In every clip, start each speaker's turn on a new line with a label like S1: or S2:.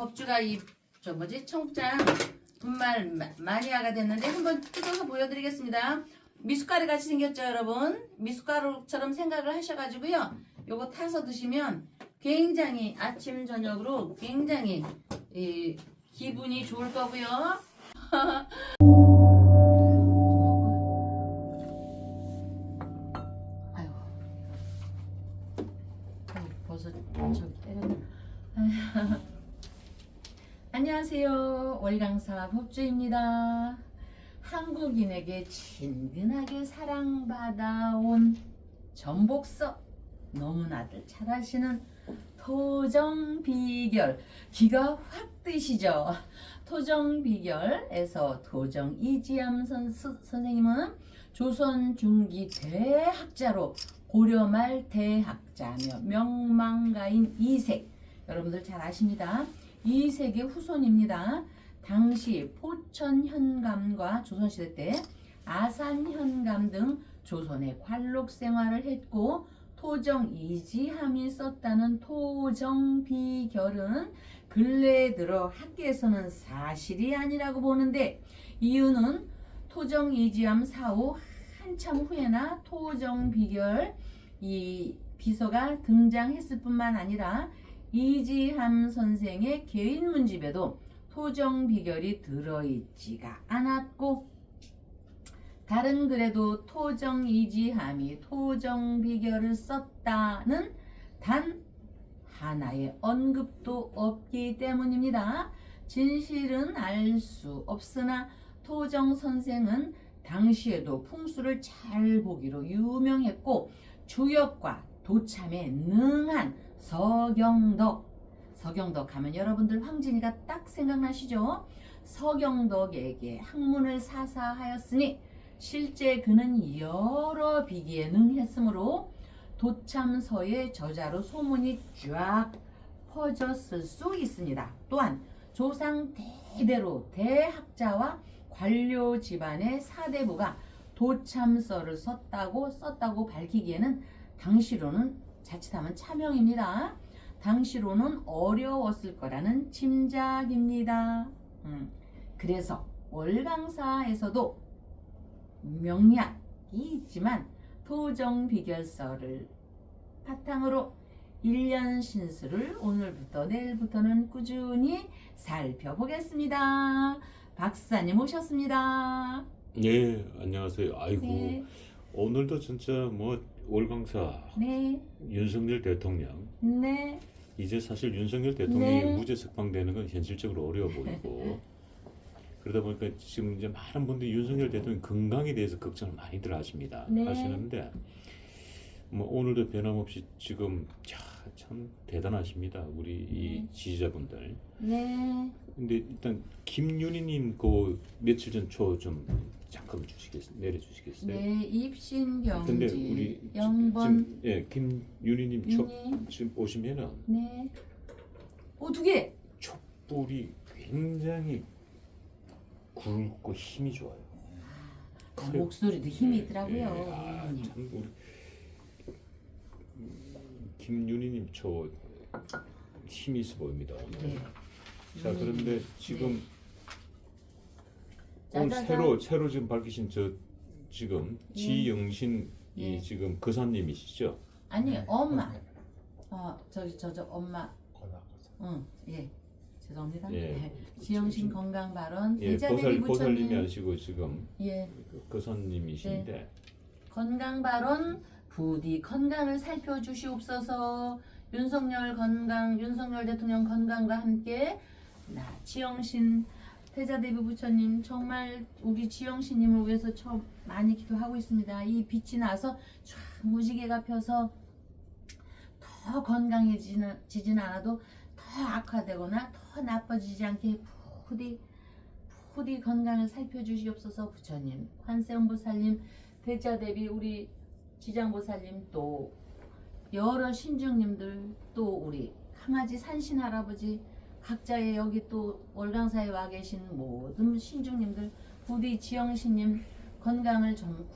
S1: 법주가 청장 분말 마니아가 됐는데 한번 뜯어서 보여드리겠습니다. 미숫가루 같이 생겼죠, 여러분? 미숫가루처럼 생각을 하셔가지고요. 요거 타서 드시면 굉장히 아침 저녁으로 굉장히 기분이 좋을 거고요. 아유, 버섯 저기 때렸네. 안녕하세요. 월강사 법주입니다. 한국인에게 친근하게 사랑받아온 전복서 너무나들 잘 아시는 토정비결 기가 확 뜨시죠? 토정비결에서 토정 이지암 선생님은 조선 중기 대학자로 고려 말 대학자며 명망가인 이색, 여러분들 잘 아십니다. 이색의 후손입니다. 당시 포천 현감과 조선시대 때 아산 현감 등 조선의 관록 생활을 했고 토정 이지함이 썼다는 토정비결은 근래에 들어 학계에서는 사실이 아니라고 보는데, 이유는 토정 이지함 사후 한참 후에나 토정비결 이 비서가 등장했을 뿐만 아니라 이지함 선생의 개인 문집에도 토정비결이 들어있지가 않았고, 다른 글에도 토정이지함이 토정비결을 썼다는 단 하나의 언급도 없기 때문입니다. 진실은 알 수 없으나 토정 선생은 당시에도 풍수를 잘 보기로 유명했고 주역과 도참에 능한 서경덕 하면 여러분들 황진이가 딱 생각나시죠? 서경덕에게 학문을 사사하였으니 실제 그는 여러 비기에 능했으므로 도참서의 저자로 소문이 쫙 퍼졌을 수 있습니다. 또한 조상 대대로 대학자와 관료 집안의 사대부가 도참서를 썼다고 밝히기에는 당시로는 자칫하면 차명입니다. 당시로는 어려웠을 거라는 짐작입니다. 그래서 월강사에서도 명약이 있지만 토정비결서를 바탕으로 1년 신수를 오늘부터 내일부터는 꾸준히 살펴보겠습니다. 박사님 오셨습니다.
S2: 네, 안녕하세요. 아이고,
S1: 네.
S2: 오늘도 진짜 월강사
S1: 네.
S2: 윤석열 대통령,
S1: 네.
S2: 이제 사실 윤석열 대통령이
S1: 네.
S2: 무죄 석방되는 건 현실적으로 어려워 보이고 그러다 보니까 지금 이제 많은 분들이 윤석열 대통령 건강에 대해서 걱정을 많이들 하십니다.
S1: 네.
S2: 하시는데 오늘도 변함없이 지금 참 대단하십니다. 우리 이 지지자분들.
S1: 네.
S2: 근데 일단 김윤희님 그 며칠 전 초 좀 잠깐 내려주시겠어요?
S1: 네. 입신경지
S2: 근데 우리
S1: 0번
S2: 지금 김윤희님
S1: 윤희.
S2: 지금 보시면은
S1: 네. 두 개.
S2: 촛불이 굉장히 굵고 힘이 좋아요.
S1: 목소리도 힘이 있더라고요.
S2: 참 우리 김윤희님 저 힘이 있어 보입니다.
S1: 네.
S2: 자, 그런데 지금
S1: 짜자잔.
S2: 오늘 새로 지금 밝히신 지금 지영신
S1: 예.
S2: 지금 거사님이시죠?
S1: 아니 엄마. 저 엄마. 예. 죄송합니다.
S2: 예.
S1: 네. 지영신 건강 발언
S2: 예,
S1: 대자대비
S2: 보살님이
S1: 부처님.
S2: 아시고 지금
S1: 예.
S2: 거사님이신데
S1: 건강 발언 부디 건강을 살펴주시옵소서. 윤석열 대통령 건강과 함께 지영신 태자대비 부처님 정말 우리 지영신님을 위해서 많이 기도하고 있습니다. 이 빛이 나서 쫙 무지개가 펴서 더 건강해지진 않아도 더 악화되거나 더 나빠지지 않게 부디 건강을 살펴주시옵소서. 부처님, 관세음보살님, 대자대비 우리 지장보살님, 또 여러 신중님들, 또 우리 강아지 산신 할아버지, 각자의 여기 또 월강사에 와 계신 모든 신중님들 부디 지영신님 건강을 좀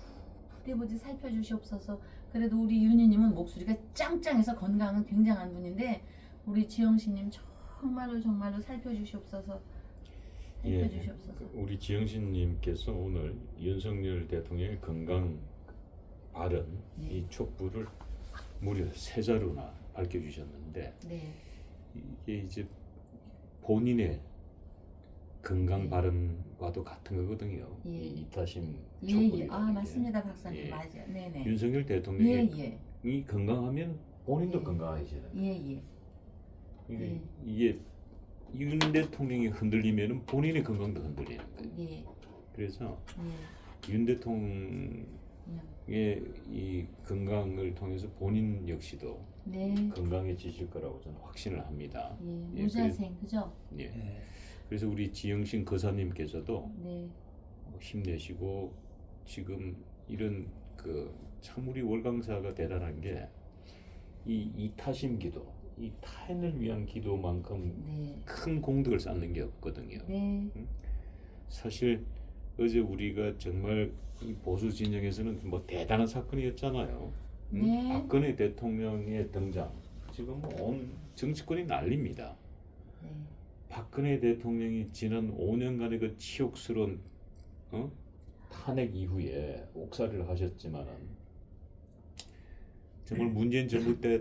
S1: 부디 살펴주시옵소서. 그래도 우리 윤희님은 목소리가 짱짱해서 건강은 굉장한 분인데 우리 지영신님 정말로 정말로 살펴주시옵소서.
S2: 예,
S1: 살펴주시옵소서.
S2: 우리 지영신님께서 오늘 윤석열 대통령의 건강 발언 이 촉구를 무려 3자루나 밝혀주셨는데
S1: 네.
S2: 이게 이제 본인의 건강
S1: 네.
S2: 발언과도 같은 거거든요.
S1: 예.
S2: 이 이타심
S1: 예,
S2: 촉구라는
S1: 예. 아,
S2: 게.
S1: 맞습니다, 박사님.
S2: 예.
S1: 맞아요. 네네.
S2: 윤석열
S1: 예,
S2: 대통령이
S1: 예.
S2: 건강하면 본인도
S1: 예.
S2: 건강해지는.
S1: 예, 예.
S2: 이게 윤 대통령이 흔들리면은 본인의 건강도 흔들리는 거예요.
S1: 예.
S2: 그래서
S1: 예.
S2: 윤 대통령의
S1: 예.
S2: 이 건강을 통해서 본인 역시도
S1: 네.
S2: 건강해지실 거라고 저는 확신을 합니다.
S1: 예.
S2: 예,
S1: 무자생, 그죠?
S2: 예. 그래서 우리 지영신 거사님께서도
S1: 네.
S2: 힘내시고 지금 이런 참 우리 월강사가 대단한 게 이 이타심 기도, 이 타인을 위한 기도만큼
S1: 네.
S2: 큰 공덕을 쌓는 게 없거든요.
S1: 네.
S2: 사실 어제 우리가 정말 이 보수 진영에서는 뭐 대단한 사건이었잖아요.
S1: 네.
S2: 박근혜 대통령의 등장, 지금 온 정치권이 난립니다.
S1: 네.
S2: 박근혜 대통령이 지난 5년간의 그 치욕스러운 탄핵 이후에 옥살이를 하셨지만은 정말 문재인 정부 때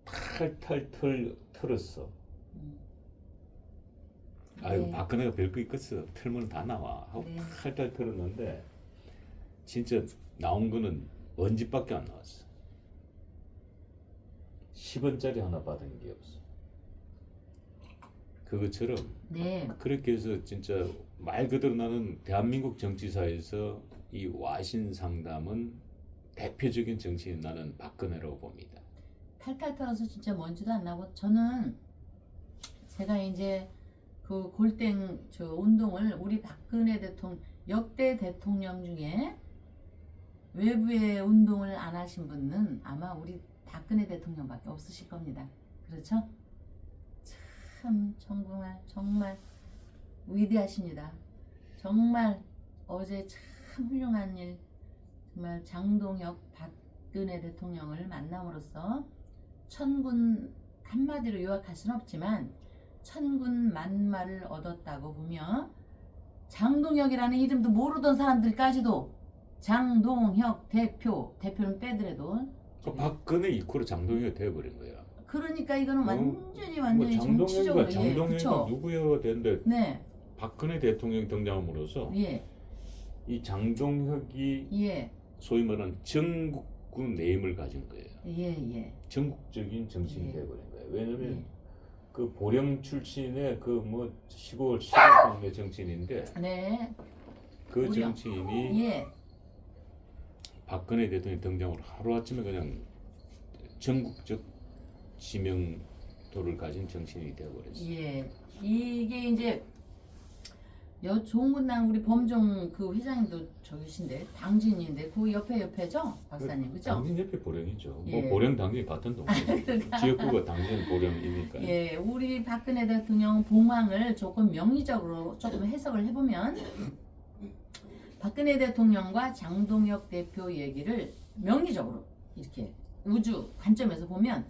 S2: 탈탈 털었어. 아유,
S1: 네.
S2: 박근혜가 별거 있겠어. 털면 다 나와 하고
S1: 네.
S2: 탈탈 털었는데 진짜 나온 거는 먼지밖에 안 나왔어. 10원짜리 하나 받은 게 없어. 그것처럼
S1: 네.
S2: 그렇게 해서 진짜 말 그대로 나는 대한민국 정치사에서 이 와신 상담은 대표적인 정치인 나는 박근혜라고 봅니다.
S1: 탈탈 털어서 진짜 먼지도 안 나고 저는 제가 이제 그 골땡 저 운동을 우리 박근혜 대통령 역대 대통령 중에 외부의 운동을 안 하신 분은 아마 우리 박근혜 대통령밖에 없으실 겁니다. 그렇죠? 참 정말 위대하십니다. 정말 어제 참 훌륭한 일 정말 장동혁 박근혜 대통령을 만남으로써 천군 한마디로 요약할 수는 없지만 천군 만마를 얻었다고 보며 장동혁이라는 이름도 모르던 사람들까지도 장동혁 대표는 빼더라도
S2: 박근혜 이코로 장동혁이 되어버린 거야.
S1: 그러니까 이거는 완전히
S2: 뭐
S1: 정치적으로
S2: 장동혁이
S1: 그쵸?
S2: 누구여야 되는데
S1: 네,
S2: 박근혜 대통령 등장함으로써
S1: 예,
S2: 이 장동혁이
S1: 예,
S2: 소위 말하는 전국구 네임을 가진 거예요.
S1: 예.
S2: 전국적인 정치인이
S1: 예.
S2: 되어버린 거예요. 왜냐면
S1: 예.
S2: 그 보령 출신의 그 뭐 시골 동네 정치인인데
S1: 네,
S2: 그
S1: 보령.
S2: 정치인이
S1: 예,
S2: 박근혜 대통령 등장으로 하루아침에 그냥 전국적 지명도를 가진 정치인이 되어버렸어요.
S1: 예. 이게 이제 종군당 우리 범종 그 회장님도 저기신데 당진인데 그 옆에죠 박사님 그죠?
S2: 당진 옆에 보령이죠.
S1: 예.
S2: 뭐 보령 당진이 같은 동네. 지역구가 당진 보령이니까.
S1: 예, 우리 박근혜 대통령 봉황을 조금 명의적으로 조금 해석을 해보면 박근혜 대통령과 장동혁 대표 얘기를 명의적으로 이렇게 우주 관점에서 보면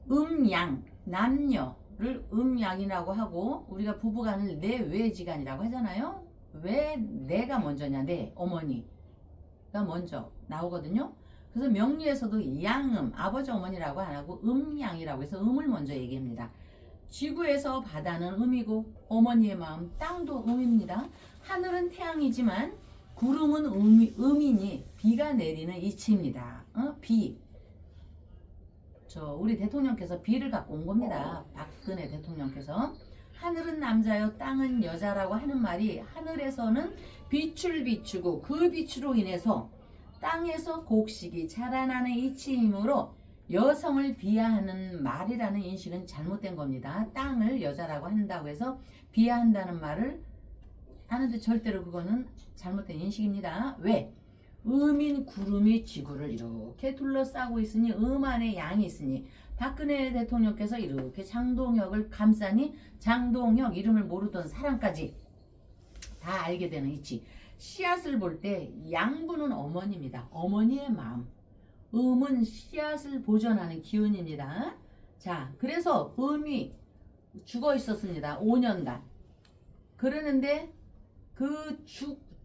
S1: 음양 남녀를 음양이라고 하고 우리가 부부간을 내외지간이라고 하잖아요. 왜 내가 먼저냐? 내 어머니가 먼저 나오거든요. 그래서 명리에서도 양음 아버지 어머니라고 안 하고 음양이라고 해서 음을 먼저 얘기합니다. 지구에서 바다는 음이고 어머니의 마음 땅도 음입니다. 하늘은 태양이지만 구름은 음이니 비가 내리는 이치입니다. 비. 우리 대통령께서 비를 갖고 온 겁니다. 박근혜 대통령께서. 하늘은 남자요 땅은 여자라고 하는 말이 하늘에서는 빛을 비추고 그 빛으로 인해서 땅에서 곡식이 자라나는 이치이므로 여성을 비하하는 말이라는 인식은 잘못된 겁니다. 땅을 여자라고 한다고 해서 비하한다는 말을 하는데 절대로 그거는 잘못된 인식입니다. 왜? 음인 구름이 지구를 이렇게 둘러싸고 있으니 음 안에 양이 있으니 박근혜 대통령께서 이렇게 장동혁을 감싸니 장동혁 이름을 모르던 사람까지 다 알게 되는 이치. 씨앗을 볼 때 양분은 어머니입니다. 어머니의 마음. 음은 씨앗을 보존하는 기운입니다. 자, 그래서 음이 죽어 있었습니다. 5년간. 그러는데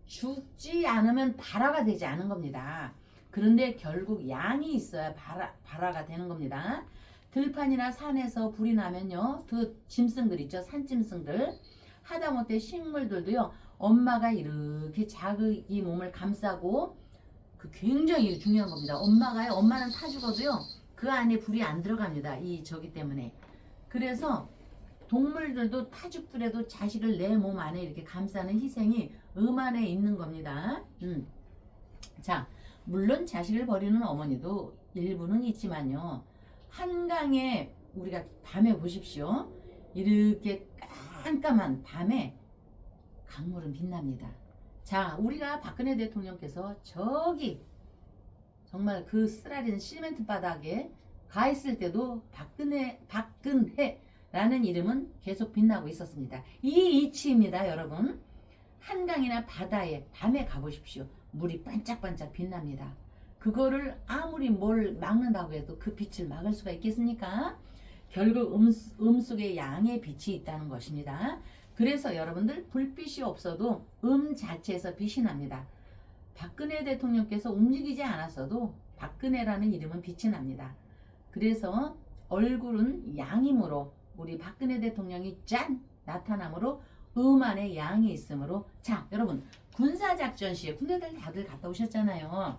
S1: 죽지 않으면 발화가 되지 않은 겁니다. 그런데 결국 양이 있어야 발화가 되는 겁니다. 들판이나 산에서 불이 나면요, 그 짐승들 있죠, 산짐승들, 하다못해 식물들도요, 엄마가 이렇게 자기 몸을 감싸고, 그 굉장히 중요한 겁니다. 엄마는 타 죽어도요, 그 안에 불이 안 들어갑니다. 이 저기 때문에. 그래서 동물들도 타 죽더라도 자식을 내 몸 안에 이렇게 감싸는 희생이 안에 있는 겁니다. 자, 물론 자식을 버리는 어머니도 일부는 있지만요, 한강에 우리가 밤에 보십시오. 이렇게 깜깜한 밤에 강물은 빛납니다. 자, 우리가 박근혜 대통령께서 저기 정말 그 쓰라린 시멘트 바닥에 가 있을 때도 박근혜라는 이름은 계속 빛나고 있었습니다. 이 이치입니다, 여러분. 한강이나 바다에 밤에 가보십시오. 물이 반짝반짝 빛납니다. 그거를 아무리 뭘 막는다고 해도 그 빛을 막을 수가 있겠습니까? 결국 속에 양의 빛이 있다는 것입니다. 그래서 여러분들, 불빛이 없어도 자체에서 빛이 납니다. 박근혜 대통령께서 움직이지 않았어도 박근혜라는 이름은 빛이 납니다. 그래서 얼굴은 양이므로 우리 박근혜 대통령이 짠 나타남으로 안에 양이 있으므로. 자, 여러분, 군사작전 시에 군대들 다들 갔다 오셨잖아요.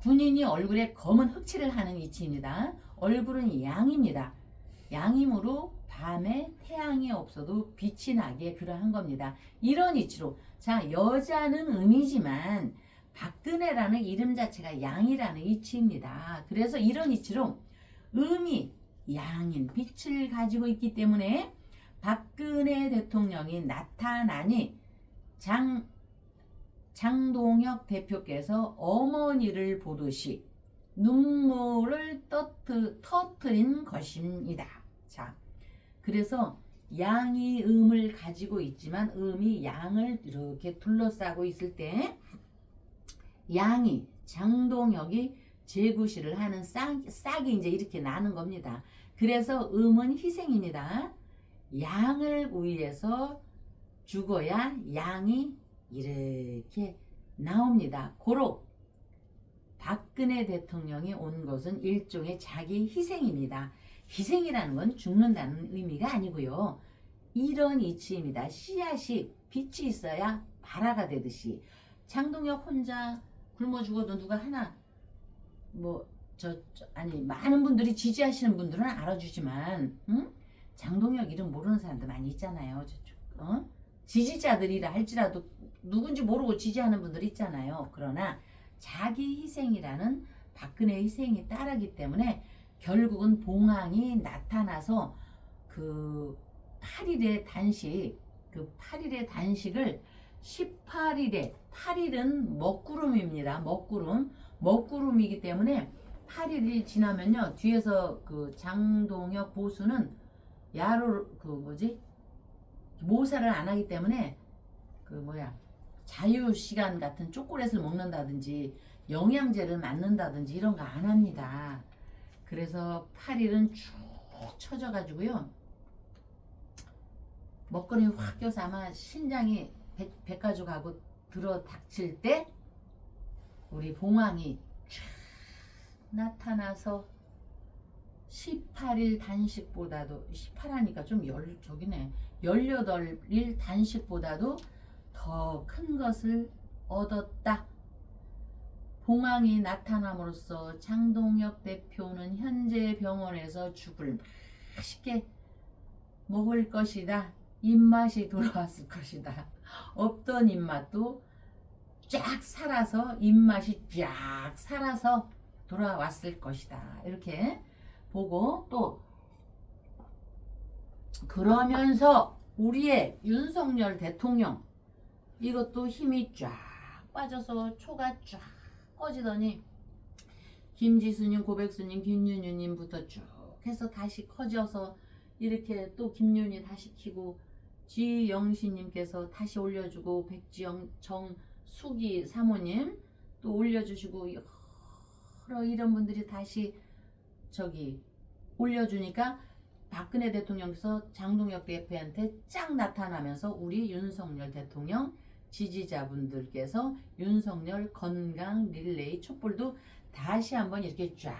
S1: 군인이 얼굴에 검은 흑칠을 하는 위치입니다. 얼굴은 양입니다. 양이므로 밤에 태양이 없어도 빛이 나게 그러한 겁니다. 이런 이치로, 자, 여자는 음이지만 박근혜라는 이름 자체가 양이라는 이치입니다. 그래서 이런 이치로 음이 양인 빛을 가지고 있기 때문에 박근혜 대통령이 나타나니 장동혁 대표께서 어머니를 보듯이 눈물을 터뜨린 것입니다. 자, 그래서 양이 음을 가지고 있지만 음이 양을 이렇게 둘러싸고 있을 때 양이 장동혁이 제구실을 하는 싹이 이제 이렇게 나는 겁니다. 그래서 음은 희생입니다. 양을 위해서 죽어야 양이 이렇게 나옵니다. 고로 박근혜 대통령이 온 것은 일종의 자기 희생입니다. 희생이라는 건 죽는다는 의미가 아니고요. 이런 이치입니다. 씨앗이 빛이 있어야 발화가 되듯이 장동혁 혼자 굶어 죽어도 누가 하나 아니 많은 분들이 지지하시는 분들은 알아주지만 장동혁 이름 모르는 사람도 많이 있잖아요. 지지자들이라 할지라도 누군지 모르고 지지하는 분들 있잖아요. 그러나 자기 희생이라는 박근혜 희생이 따르기 때문에 결국은 봉황이 나타나서 그 8일의 단식을 18일에 8일은 먹구름입니다. 먹구름이기 때문에 8일이 지나면요, 뒤에서 그 장동혁 보수는 모사를 안 하기 때문에 자유시간 같은 초콜릿을 먹는다든지 영양제를 맞는다든지 이런 거 안 합니다. 그래서 8일은 쭉 쳐져가지고요, 먹거리 확 껴서 아마 신장이 백가죽하고 들어 닥칠 때 우리 봉황이 쫙 나타나서 18일 단식보다도 18하니까 좀 18일 단식보다도 더 큰 것을 얻었다. 봉황이 나타남으로써 장동혁 대표는 현재 병원에서 죽을 맛있게 먹을 것이다. 입맛이 돌아왔을 것이다. 없던 입맛도 쫙 살아서 입맛이 쫙 살아서 돌아왔을 것이다. 이렇게 보고, 또 그러면서 우리의 윤석열 대통령 이것도 힘이 쫙 빠져서 초가 쫙 꺼지더니 김지수님, 고백수님, 김윤유님부터 쭉 해서 다시 커져서 이렇게 또 김윤희 다시 키고 지영신님께서 다시 올려주고 백지영, 정수기 사모님 또 올려주시고 여러 이런 분들이 다시 올려주니까 박근혜 대통령께서 장동혁 대표한테 쫙 나타나면서 우리 윤석열 대통령 지지자분들께서 윤석열 건강 릴레이 촛불도 다시 한번 이렇게 쫙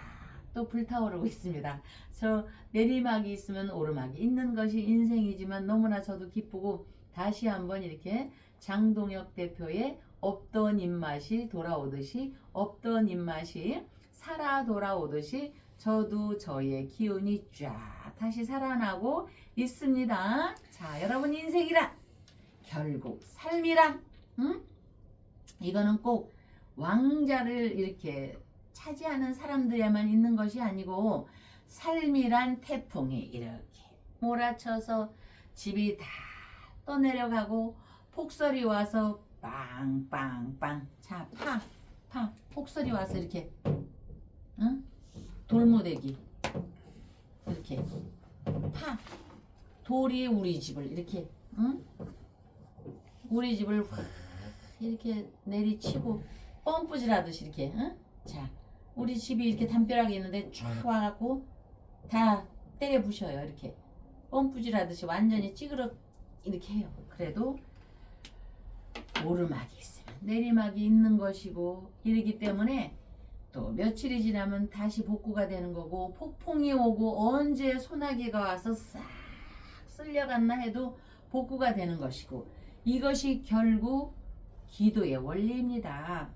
S1: 또 불타오르고 있습니다. 저 내리막이 있으면 오르막이 있는 것이 인생이지만 너무나 저도 기쁘고 다시 한번 이렇게 장동혁 대표의 없던 입맛이 돌아오듯이 없던 입맛이 살아 돌아오듯이 저도 저의 기운이 쫙 다시 살아나고 있습니다. 자, 여러분 인생이란 결국 삶이란 이거는 꼭 왕자를 이렇게 차지하는 사람들에만 있는 것이 아니고 삶이란 태풍이 이렇게 몰아쳐서 집이 다 떠내려가고 폭설이 와서 빵빵빵 자, 파 폭설이 와서 이렇게 돌무대기 이렇게 돌이 우리 집을 이렇게 우리 집을 확 이렇게 내리치고 펌프질하듯이 이렇게 자 우리 집이 이렇게 담벼락이 있는데 쫙 와갖고 다 때려 부셔요. 이렇게 펌프질하듯이 완전히 찌그러 이렇게 해요. 그래도 오르막이 있으면 내리막이 있는 것이고 이러기 때문에 또 며칠이 지나면 다시 복구가 되는 거고 폭풍이 오고 언제 소나기가 와서 싹 쓸려갔나 해도 복구가 되는 것이고 이것이 결국 기도의 원리입니다.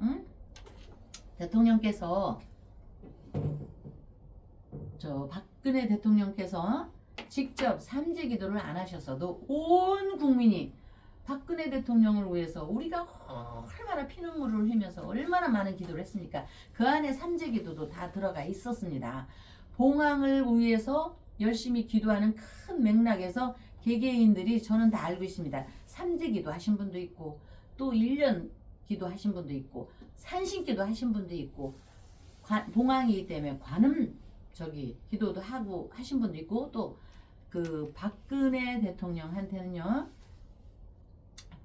S1: 대통령께서 저 박근혜 대통령께서 직접 삼재 기도를 안 하셨어도 온 국민이 박근혜 대통령을 위해서 우리가 얼마나 피눈물을 흘리면서 얼마나 많은 기도를 했습니까? 그 안에 삼재 기도도 다 들어가 있었습니다. 봉황을 위해서 열심히 기도하는 큰 맥락에서 개개인들이 저는 다 알고 있습니다. 삼재 기도 하신 분도 있고 또 1년 기도 하신 분도 있고 산신 기도 하신 분도 있고 봉황이기 때문에 관음 기도도 하고 하신 분도 있고 또 그 박근혜 대통령한테는요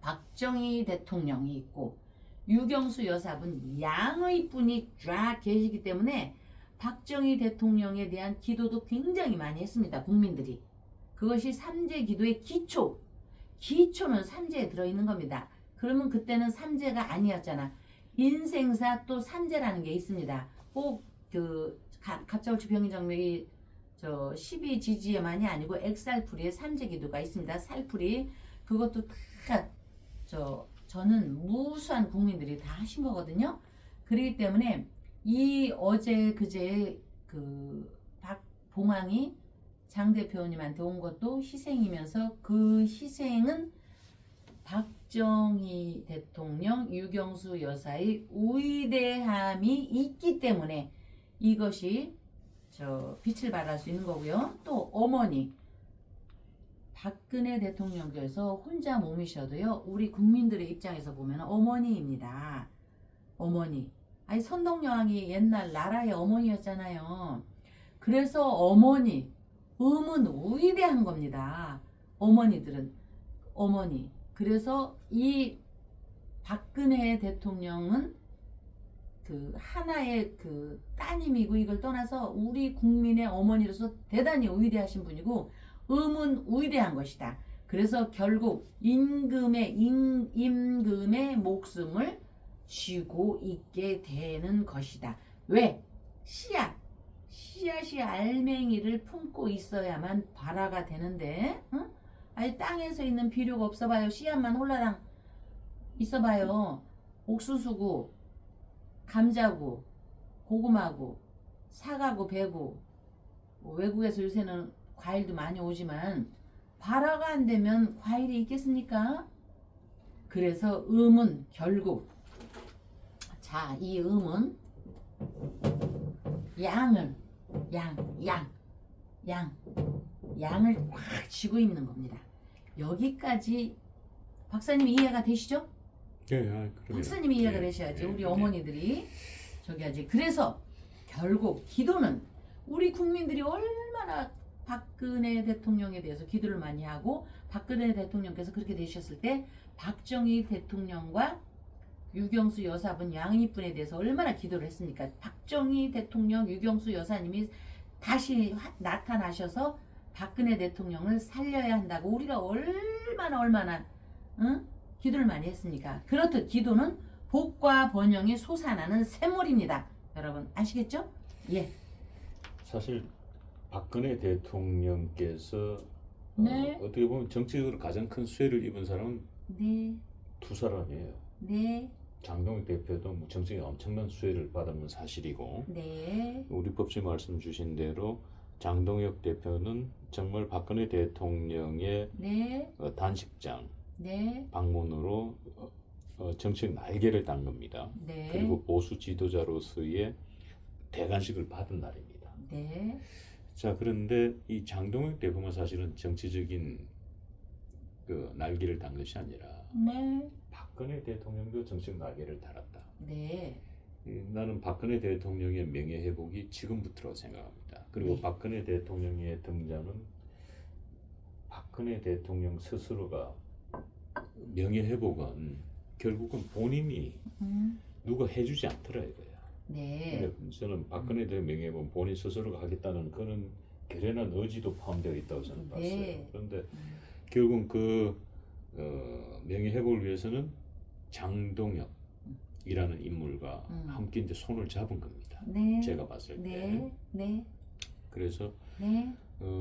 S1: 박정희 대통령이 있고 유경수 여사분 양의 분이 쫙 계시기 때문에 박정희 대통령에 대한 기도도 굉장히 많이 했습니다. 국민들이. 그것이 삼재 기도의 기초는 삼재에 들어있는 겁니다. 그러면 그때는 삼재가 아니었잖아. 인생사 또 삼재라는 게 있습니다. 꼭 그 갑자올추 병인정맥이 저 12지지에만이 아니고 액살풀이에 삼재 기도가 있습니다. 살풀이 그것도 다 저는 무수한 국민들이 다 하신 거거든요. 그렇기 때문에 이 어제 그제 그 박봉황이 장 대표님한테 온 것도 희생이면서 그 희생은 박정희 대통령, 유경수 여사의 위대함이 있기 때문에 이것이 빛을 발할 수 있는 거고요. 또 어머니 박근혜 대통령께서 혼자 몸이셔도요. 우리 국민들의 입장에서 보면 어머니입니다. 어머니. 아니 선동여왕이 옛날 나라의 어머니였잖아요. 그래서 어머니 음은 위대한 겁니다. 어머니들은 어머니. 그래서 이 박근혜 대통령은 그 하나의 그 따님이고 이걸 떠나서 우리 국민의 어머니로서 대단히 위대하신 분이고 음은 위대한 것이다. 그래서 결국 임금의 목숨을 쥐고 있게 되는 것이다. 왜? 씨앗이 알맹이를 품고 있어야만 발화가 되는데 아니 땅에서 있는 비료가 없어봐요. 씨앗만 홀라당 있어봐요. 옥수수고 감자고 고구마고 사과고 배고 외국에서 요새는 과일도 많이 오지만 발화가 안 되면 과일이 있겠습니까? 그래서 음은 결국 이 음은 양을 꽉 쥐고 있는 겁니다. 여기까지 박사님이 이해가 되시죠?
S2: 네,
S1: 박사님이 이해가 되셔야지 우리 어머니들이 저기 하지. 그래서 결국 기도는 우리 국민들이 얼마나 박근혜 대통령에 대해서 기도를 많이 하고 박근혜 대통령께서 그렇게 되셨을 때 박정희 대통령과 유경수 여사분 양이분에 대해서 얼마나 기도를 했습니까? 박정희 대통령 유경수 여사님이 다시 나타나셔서 박근혜 대통령을 살려야 한다고 우리가 얼마나 응? 기도를 많이 했습니까? 그렇듯 기도는 복과 번영이 솟아나는 샘물입니다. 여러분 아시겠죠? 예.
S2: 사실 박근혜 대통령께서
S1: 네.
S2: 어떻게 보면 정치적으로 가장 큰 수혜를 입은 사람은
S1: 네.
S2: 두 사람이에요.
S1: 네.
S2: 장동혁 대표도 뭐 정치에 엄청난 수혜를 받은 사실이고,
S1: 네.
S2: 우리 법치 말씀 주신 대로 장동혁 대표는 정말 박근혜 대통령의
S1: 네.
S2: 단식장
S1: 네.
S2: 방문으로 정책 날개를 단 겁니다.
S1: 네.
S2: 그리고 보수 지도자로서의 대관식을 받은 날입니다.
S1: 네.
S2: 자, 그런데 이 장동혁 대표만 사실은 정치적인 그 날개를 단 것이 아니라
S1: 네.
S2: 박근혜 대통령도 정책 날개를 달았다.
S1: 네.
S2: 나는 박근혜 대통령의 명예 회복이 지금부터라고 생각합니다. 그리고
S1: 네.
S2: 박근혜 대통령의 등장은 박근혜 대통령 스스로가 명예 회복은 결국은 본인이 누가 해주지 않더라 이거야.
S1: 네.
S2: 근데 저는 박근혜 대통령 명예 회복은 본인 스스로가 하겠다는 그런 결연한 의지도 포함되어 있다고 저는 봤어요.
S1: 네.
S2: 그런데 결국은 그 명예 회복을 위해서는 장동혁이라는 인물과 함께 이제 손을 잡은 겁니다.
S1: 네.
S2: 제가 봤을 때.
S1: 네. 네.
S2: 그래서
S1: 네.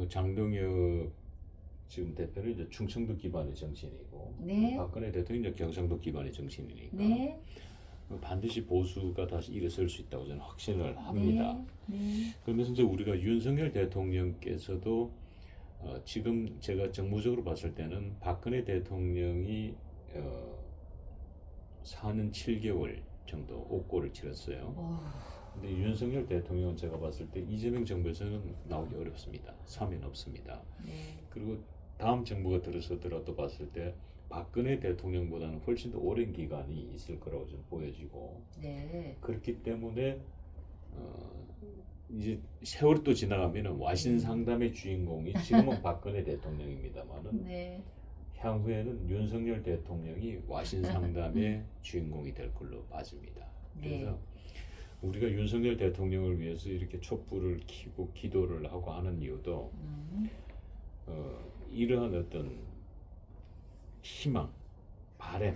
S2: 장동혁 지금 대표는 이제 충청도 기반의 정치인이고,
S1: 네.
S2: 박근혜 대통령이 이제 경상도 기반의 정치인이니까
S1: 네.
S2: 반드시 보수가 다시 일어설 수 있다고 저는 확신을 합니다.
S1: 네.
S2: 그러면서 이제 우리가 윤석열 대통령께서도 지금 제가 정무적으로 봤을 때는 박근혜 대통령이 4년 7개월 정도 옥고를 치렀어요. 근데 윤석열 대통령은 제가 봤을 때 이재명 정부에서는 나오기 어렵습니다. 사면 없습니다.
S1: 네.
S2: 그리고 다음 정부가 들어서더라도 봤을 때 박근혜 대통령보다는 훨씬 더 오랜 기간이 있을 거라고 좀 보여지고,
S1: 네.
S2: 그렇기 때문에 이제 세월이 또 지나가면은 와신 상담의 주인공이 지금은 박근혜 대통령입니다만은
S1: 네.
S2: 향후에는 윤석열 대통령이 와신 상담의 주인공이 될 걸로 봐집니다.
S1: 네.
S2: 그래서 우리가 윤석열 대통령을 위해서 이렇게 촛불을 켜고 기도를 하고 하는 이유도 이러한 어떤 희망, 바램,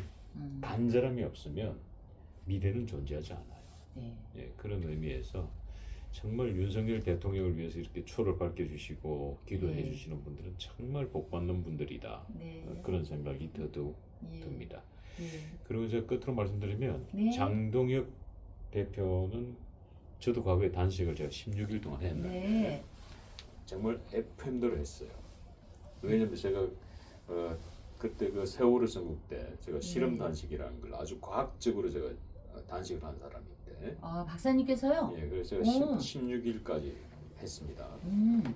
S2: 간절함이 없으면 미래는 존재하지 않아요.
S1: 네.
S2: 예, 그런 의미에서 정말 윤석열 대통령을 위해서 이렇게 초를 밝혀주시고 기도해
S1: 네.
S2: 주시는 분들은 정말 복받는 분들이다.
S1: 네.
S2: 그런 생각이 더더욱
S1: 예.
S2: 듭니다.
S1: 예.
S2: 그리고 제가 끝으로 말씀드리면
S1: 네.
S2: 장동혁 대표는 저도 과거에 단식을 제가 16일 동안 했는데
S1: 네.
S2: 정말 FM대로 했어요. 왜냐면 제가 그때 그 세월호 전국 때 제가 실험 단식이라는 걸 아주 과학적으로 제가 단식을 한 사람인데,
S1: 박사님께서요?
S2: 예, 그래서 제가 16일까지 했습니다.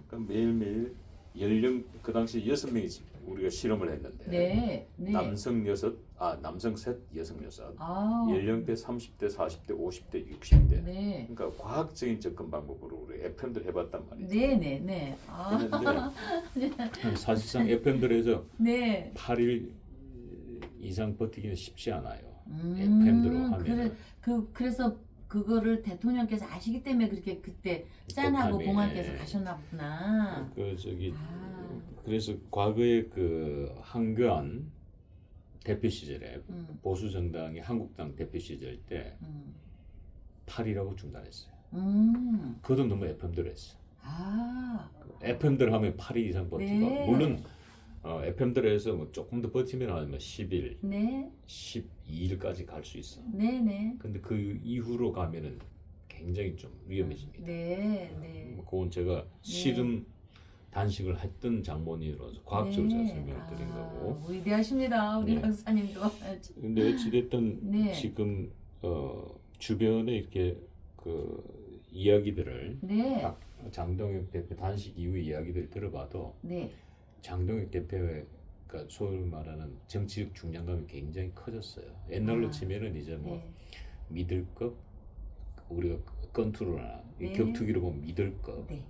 S2: 그럼 매일매일 그 당시 6명이 우리가 실험을 했는데,
S1: 네. 네.
S2: 남성 셋, 여성 여섯,
S1: 아.
S2: 연령대 30대, 40대, 50대, 60대.
S1: 네.
S2: 그러니까 과학적인 접근 방법으로 우리 FM들 해봤단 말이죠.
S1: 네, 네, 네. 아.
S2: 그런데 사실상 FM들에서
S1: 네.
S2: 8일 이상 버티기는 쉽지 않아요. FM대로 하면.
S1: 그래서 그거를 대통령께서 아시기 때문에 그렇게 그때 짠하고
S2: 못하네.
S1: 봉화께서 가셨나 보구나.
S2: 그래서 과거에 그 한교안 대표 시절에 보수 정당이 한국당 대표 시절 때 8이라고 중단했어요. 그것도 너무 FM대로 했어. FM대로 하면 8일 이상 버티고,
S1: 네.
S2: 물론 FM대로 해서 뭐 조금 더 버티면 아니면 10일,
S1: 네.
S2: 12일까지 갈 수 있어.
S1: 네, 네.
S2: 근데 그 이후로 가면은 굉장히 좀 위험해집니다.
S1: 네, 네.
S2: 그건 제가 실험 단식을 했던 장본인으로서 과학적으로 제가 설명을 드린 거고.
S1: 위대하십니다, 우리
S2: 네.
S1: 박사님도.
S2: 근데 어찌됐든
S1: 네.
S2: 지금 주변에 이렇게 그 이야기들을
S1: 네.
S2: 장동혁 대표 단식 이후 이야기들을 들어봐도
S1: 네.
S2: 장동혁 대표의 그러니까 소위 말하는 정치적 중량감이 굉장히 커졌어요. 옛날로 치면은 이제 뭐
S1: 네.
S2: 미들급, 우리가 건투로나
S1: 네.
S2: 격투기로 보면 미들급
S1: 네.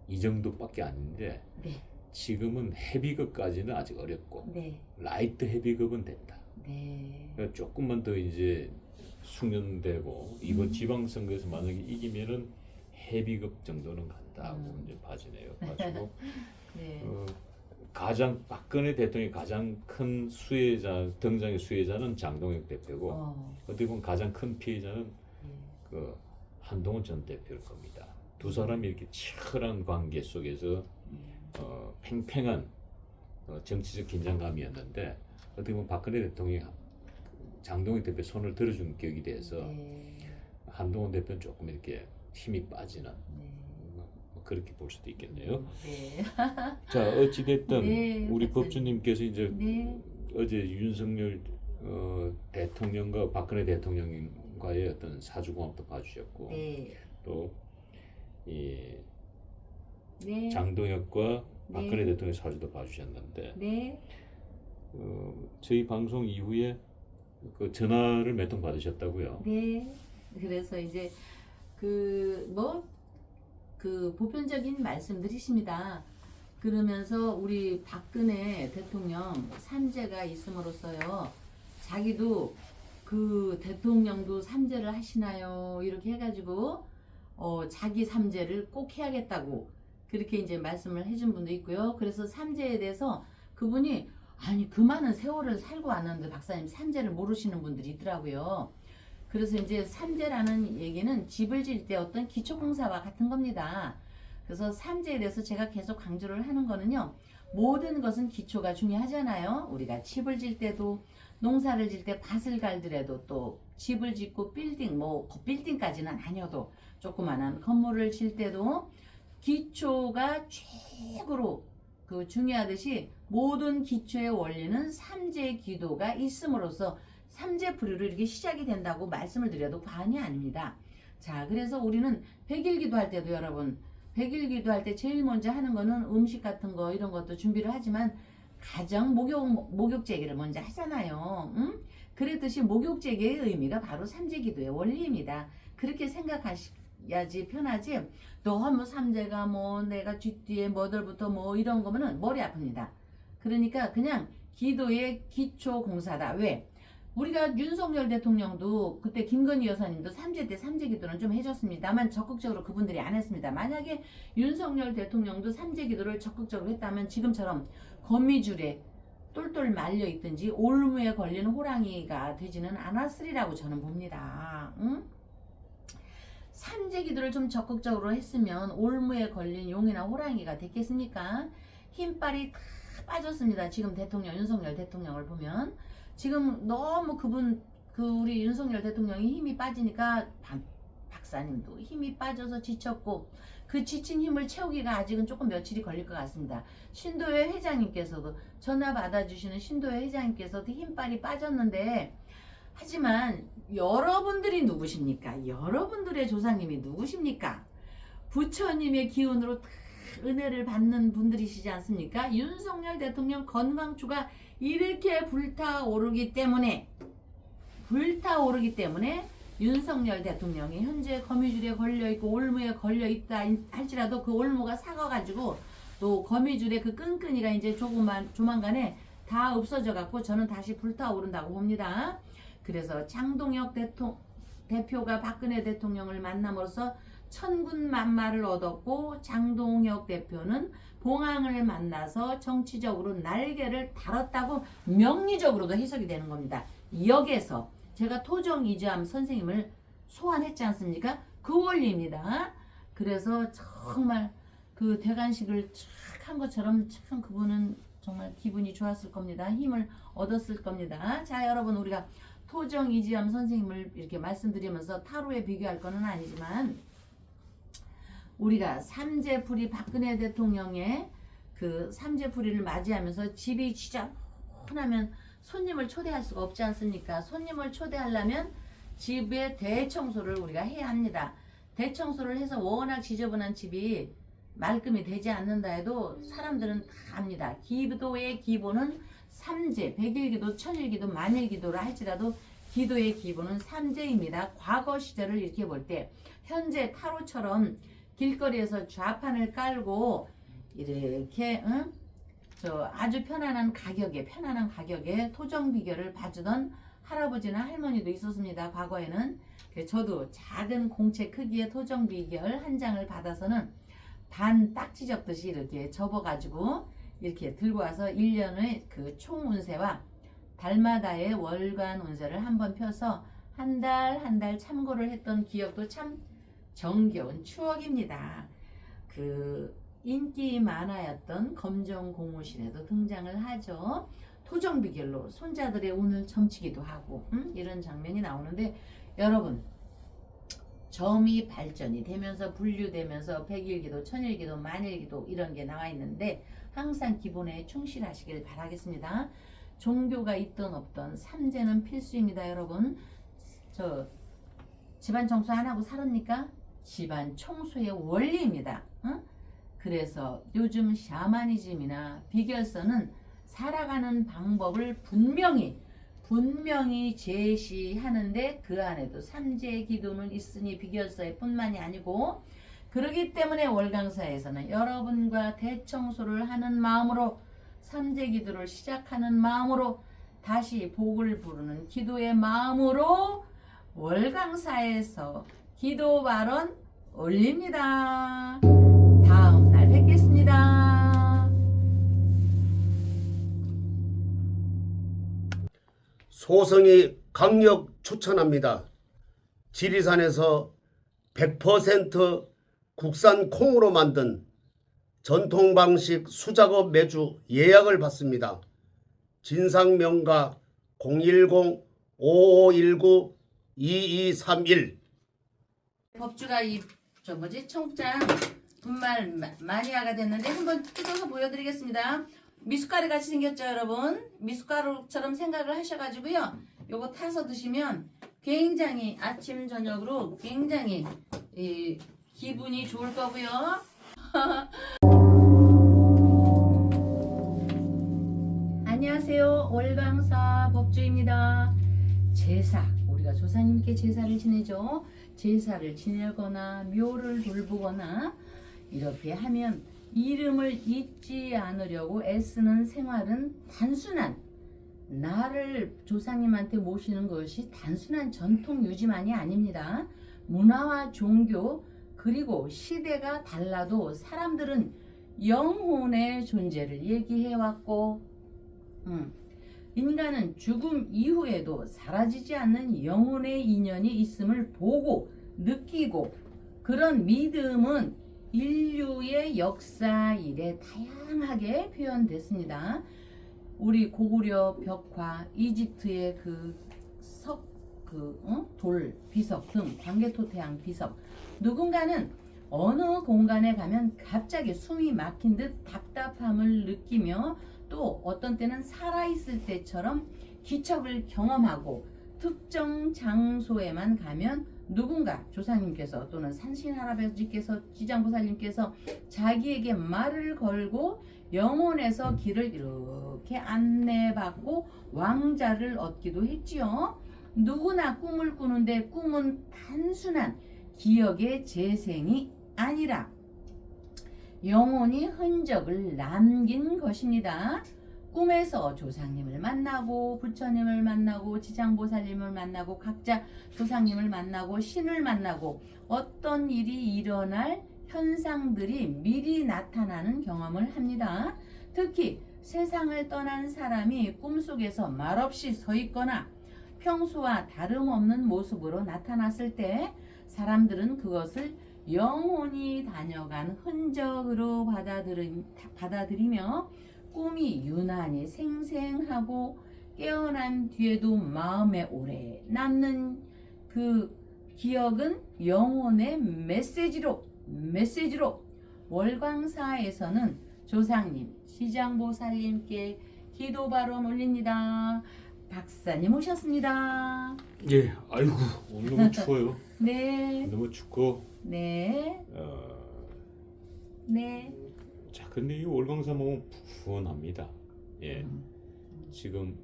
S2: 이 정도밖에 아닌데,
S1: 네.
S2: 지금은 헤비급까지는 아직 어렵고
S1: 네.
S2: 라이트 헤비급은 됐다.
S1: 네.
S2: 그러니까 조금만 더 이제 숙련되고 이번 지방선거에서 만약에 이기면은 해비급 정도는 간다고 이제 봐지네요. 가지고
S1: 네.
S2: 가장 박근혜 대통령이 가장 큰 수혜자 등장의 수혜자는 장동혁 대표고 어떻게 보면 가장 큰 피해자는 그 한동훈 전 대표일 겁니다. 두 사람이 이렇게 치열한 관계 속에서 팽팽한 정치적 긴장감이었는데 어떻게 보면 박근혜 대통령이 장동혁 대표 손을 들어준 격이 돼서 한동훈 대표는 조금 이렇게 힘이 빠지는 그렇게 볼 수도 있겠네요.
S1: 네.
S2: 자, 어찌됐든
S1: 네,
S2: 우리
S1: 박사님.
S2: 법주님께서 이제
S1: 네.
S2: 어제 윤석열 대통령과 박근혜 대통령과의 어떤 사주공합도 봐주셨고
S1: 네.
S2: 또 이
S1: 네.
S2: 장동혁과
S1: 네.
S2: 박근혜 대통령 사주도 봐주셨는데
S1: 네.
S2: 저희 방송 이후에 그 전화를 몇 통 받으셨다고요?
S1: 네. 그래서 이제 그 보편적인 말씀들이십니다. 그러면서 우리 박근혜 대통령 삼재가 있음으로써요. 자기도 그 대통령도 삼재를 하시나요? 이렇게 해가지고 자기 삼재를 꼭 해야겠다고 그렇게 이제 말씀을 해준 분도 있고요. 그래서 삼재에 대해서 그분이 아니 그 많은 세월을 살고 왔는데 박사님 삼재를 모르시는 분들이 있더라고요. 그래서 이제 삼재라는 얘기는 집을 지을 때 어떤 기초공사와 같은 겁니다. 그래서 삼재에 대해서 제가 계속 강조를 하는 거는요. 모든 것은 기초가 중요하잖아요. 우리가 집을 질 때도 농사를 질 때 밭을 갈더라도 또 집을 짓고 빌딩 빌딩까지는 아니어도 조그만한 건물을 질 때도 기초가 최고로 그 중요하듯이 모든 기초의 원리는 삼재 기도가 있음으로써 삼재불유로 이렇게 시작이 된다고 말씀을 드려도 과언이 아닙니다. 자, 그래서 우리는 백일기도 할 때도 여러분, 백일기도 할 때 제일 먼저 하는 거는 음식 같은 거 이런 것도 준비를 하지만 가정 목욕제기를 먼저 하잖아요. 그랬듯이 목욕제기의 의미가 바로 삼재기도의 원리입니다. 그렇게 생각하셔야지 편하지. 너무 삼재가 내가 뒷뒤에 뭐들부터 이런 거면은 머리 아픕니다. 그러니까 그냥 기도의 기초 공사다. 왜? 우리가 윤석열 대통령도 그때 김건희 여사님도 삼재 때 삼재 기도는 좀 해줬습니다만 적극적으로 그분들이 안 했습니다. 만약에 윤석열 대통령도 삼재 기도를 적극적으로 했다면 지금처럼 거미줄에 똘똘 말려 있든지 올무에 걸리는 호랑이가 되지는 않았으리라고 저는 봅니다. 응? 삼재 기도를 좀 적극적으로 했으면 올무에 걸린 용이나 호랑이가 됐겠습니까? 힘빨이 다 빠졌습니다. 지금 대통령 윤석열 대통령을 보면 지금 너무 우리 윤석열 대통령이 힘이 빠지니까 박사님도 힘이 빠져서 지쳤고 그 지친 힘을 채우기가 아직은 조금 며칠이 걸릴 것 같습니다. 신도회 회장님께서도 전화 받아주시는 신도회 회장님께서도 힘빨이 빠졌는데 하지만 여러분들이 누구십니까? 여러분들의 조상님이 누구십니까? 부처님의 기운으로 다 은혜를 받는 분들이시지 않습니까? 윤석열 대통령 건강추가 이렇게 불타오르기 때문에 윤석열 대통령이 현재 거미줄에 걸려있고 올무에 걸려있다 할지라도 그 올무가 삭아가지고 또 거미줄에 그 끈끈이가 이제 조만간에 다 없어져 갖고 저는 다시 불타오른다고 봅니다. 그래서 장동혁 대표가 박근혜 대통령을 만남으로써 천군만마를 얻었고 장동혁 대표는 봉황을 만나서 정치적으로 날개를 달았다고 명리적으로도 해석이 되는 겁니다. 여기에서 제가 토정이지암 선생님을 소환했지 않습니까? 그 원리입니다. 그래서 정말 그 대관식을 착 한 것처럼 참 그분은 정말 기분이 좋았을 겁니다. 힘을 얻었을 겁니다. 자, 여러분 우리가 토정이지암 선생님을 이렇게 말씀드리면서 타로에 비교할 거는 아니지만 우리가 삼재풀이 박근혜 대통령의 그 삼재풀이를 맞이하면서 집이 진짜 흔하면 손님을 초대할 수가 없지 않습니까? 손님을 초대하려면 집에 대청소를 우리가 해야 합니다. 대청소를 해서 워낙 지저분한 집이 말끔히 되지 않는다 해도 사람들은 다 압니다. 기도의 기본은 삼재, 백일기도, 천일기도, 만일기도라 할지라도 기도의 기본은 삼재입니다. 과거 시절을 이렇게 볼 때 현재 타로처럼 길거리에서 좌판을 깔고 이렇게 아주 편안한 가격에 토정 비결을 봐주던 할아버지나 할머니도 있었습니다. 과거에는. 저도 작은 공채 크기의 토정 비결 한 장을 받아서는 반 딱지 접듯이 이렇게 접어가지고 이렇게 들고 와서 1년의 그 총 운세와 달마다의 월간 운세를 한번 펴서 한 달 참고를 했던 기억도 참 정겨운 추억입니다. 그 인기 만화였던 검정 고무신에도 등장을 하죠. 토정 비결로 손자들의 운을 점치기도 하고 이런 장면이 나오는데, 여러분 점이 발전이 되면서 분류되면서 백일기도, 천일기도, 만일기도 이런 게 나와 있는데 항상 기본에 충실하시길 바라겠습니다. 종교가 있든 없든 삼재는 필수입니다. 여러분, 저 집안 청소 안 하고 살았니까? 집안 청소의 원리입니다. 그래서 요즘 샤머니즘이나 비결서는 살아가는 방법을 분명히 제시하는데 그 안에도 삼재 기도는 있으니 비결서에 뿐만이 아니고, 그러기 때문에 월강사에서는 여러분과 대청소를 하는 마음으로, 삼재 기도를 시작하는 마음으로, 다시 복을 부르는 기도의 마음으로 월강사에서 기도 발언 올립니다. 다음 날 뵙겠습니다.
S3: 소성이 강력 추천합니다. 지리산에서 100% 국산 콩으로 만든 전통 방식 수작업 매주 예약을 받습니다. 진상명가 010-5519-2231.
S1: 법주가 청장 분말 마니아가 됐는데 한번 뜯어서 보여드리겠습니다. 미숫가루 같이 생겼죠, 여러분? 미숫가루처럼 생각을 하셔가지고요, 요거 타서 드시면 굉장히 아침 저녁으로 굉장히 기분이 좋을 거고요. 안녕하세요, 월강사 법주입니다. 제사, 우리가 조상님께 제사를 지내죠. 제사를 지내거나 묘를 돌보거나 이렇게 하면 이름을 잊지 않으려고 애쓰는 생활은 단순한, 나를 조상님한테 모시는 것이 단순한 전통 유지만이 아닙니다. 문화와 종교 그리고 시대가 달라도 사람들은 영혼의 존재를 얘기해왔고, 인간은 죽음 이후에도 사라지지 않는 영혼의 인연이 있음을 보고 느끼고, 그런 믿음은 인류의 역사 일에 다양하게 표현됐습니다. 우리 고구려 벽화, 이집트의 돌 비석 등 광개토태양 비석, 누군가는 어느 공간에 가면 갑자기 숨이 막힌 듯 답답함을 느끼며, 또 어떤 때는 살아있을 때처럼 기척을 경험하고, 특정 장소에만 가면 누군가 조상님께서 또는 산신할아버지께서, 지장보살님께서 자기에게 말을 걸고 영혼에서 길을 이렇게 안내받고 왕자를 얻기도 했지요. 누구나 꿈을 꾸는데 꿈은 단순한 기억의 재생이 아니라 영혼이 흔적을 남긴 것입니다. 꿈에서 조상님을 만나고 부처님을 만나고 지장보살님을 만나고 각자 조상님을 만나고 신을 만나고 어떤 일이 일어날 현상들이 미리 나타나는 경험을 합니다. 특히 세상을 떠난 사람이 꿈속에서 말없이 서 있거나 평소와 다름없는 모습으로 나타났을 때 사람들은 그것을 영혼이 다녀간 흔적으로 받아들이며 꿈이 유난히 생생하고 깨어난 뒤에도 마음에 오래 남는 그 기억은 영혼의 메시지로 월광사에서는 조상님, 지장보살님께 기도 발언 올립니다. 박사님 오셨습니다.
S2: 예, 아이고 오늘 너무 추워요.
S1: 네.
S2: 너무 춥고.
S1: 네. 네.
S2: 자, 근데 이 월광사 보면 부원합니다. 예, 지금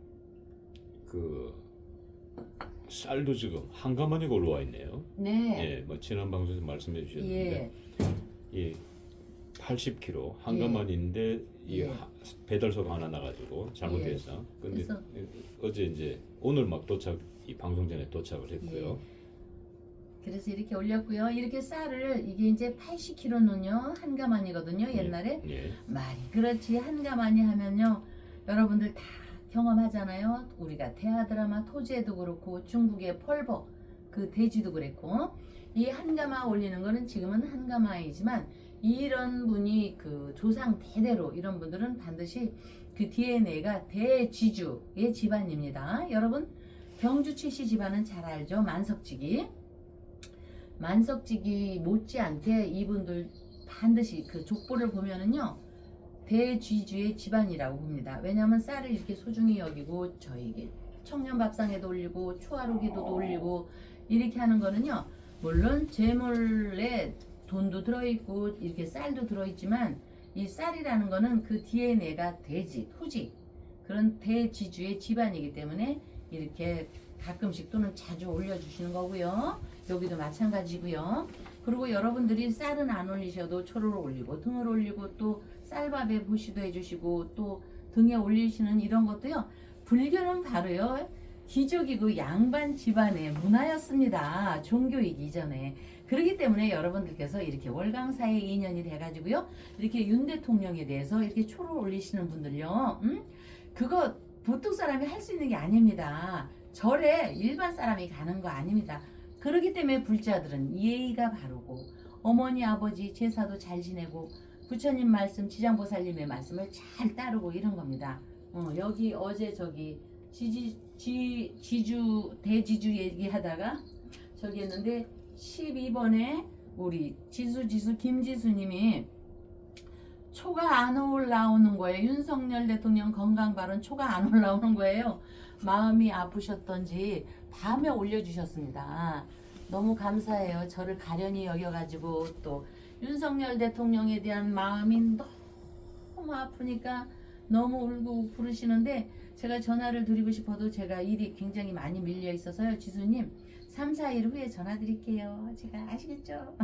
S2: 그 쌀도 지금 한가마니가 올라와 있네요.
S1: 네.
S2: 예, 뭐 지난 방송에서 말씀해 주셨는데, 예, 80kg 한가만인데 이
S1: 예.
S2: 배달소가 하나 나가지고 잘못해서 근데
S1: 그래서-
S2: 어제 이제 오늘 막 이 방송 전에 도착을 했고요.
S1: 그래서 이렇게 올렸고요. 이렇게 쌀을 이게 이제 80kg는요 한가만이거든요. 옛날에
S2: 예.
S1: 말이 그렇지 한가만이 하면요 여러분들 다 경험하잖아요. 우리가 대하 드라마 토지에도 그렇고 중국의 펄버 그 돼지도 그랬고 이 한가마 올리는 거는 지금은 한가마이지만 이런 분이 그 조상 대대로 이런 분들은 반드시 그 DNA가 대쥐주의 집안입니다. 여러분 경주 최씨 집안은 잘 알죠. 만석지기 못지않게 이분들 반드시 그 족보를 보면은요 대쥐주의 집안이라고 봅니다. 왜냐하면 쌀을 이렇게 소중히 여기고 저에게 청년밥상에도 올리고 초하루기도도 올리고 이렇게 하는 거는요 물론 재물에 돈도 들어있고 이렇게 쌀도 들어있지만 이 쌀이라는 거는 그 DNA가 돼지, 토지 그런 대지주의 집안이기 때문에 이렇게 가끔씩 또는 자주 올려주시는 거고요. 여기도 마찬가지고요. 그리고 여러분들이 쌀은 안 올리셔도 초를 올리고 등을 올리고 또 쌀밥에 보시도 해주시고 또 등에 올리시는 이런 것도요. 불교는 바로요. 기족이고 양반 집안의 문화였습니다. 종교이기 이전에. 그렇기 때문에 여러분들께서 이렇게 월강사의 인연이 돼가지고요. 이렇게 윤 대통령에 대해서 이렇게 초를 올리시는 분들요. 그거 보통 사람이 할 수 있는 게 아닙니다. 절에 일반 사람이 가는 거 아닙니다. 그렇기 때문에 불자들은 예의가 바르고 어머니 아버지 제사도 잘 지내고 부처님 말씀 지장보살님의 말씀을 잘 따르고 이런 겁니다. 여기 어제 저기 지주 대지주 얘기하다가 저기 했는데 12번에 우리 지수 김지수님이 초가 안 올라오는 거예요. 윤석열 대통령 건강 발언 초가 안 올라오는 거예요. 마음이 아프셨던지 밤에 올려주셨습니다. 너무 감사해요. 저를 가련히 여겨가지고 또 윤석열 대통령에 대한 마음이 너무 아프니까 너무 울고 부르시는데 제가 전화를 드리고 싶어도 제가 일이 굉장히 많이 밀려 있어서요. 지수님 3, 4일 후에 전화 드릴게요. 제가 아시겠죠?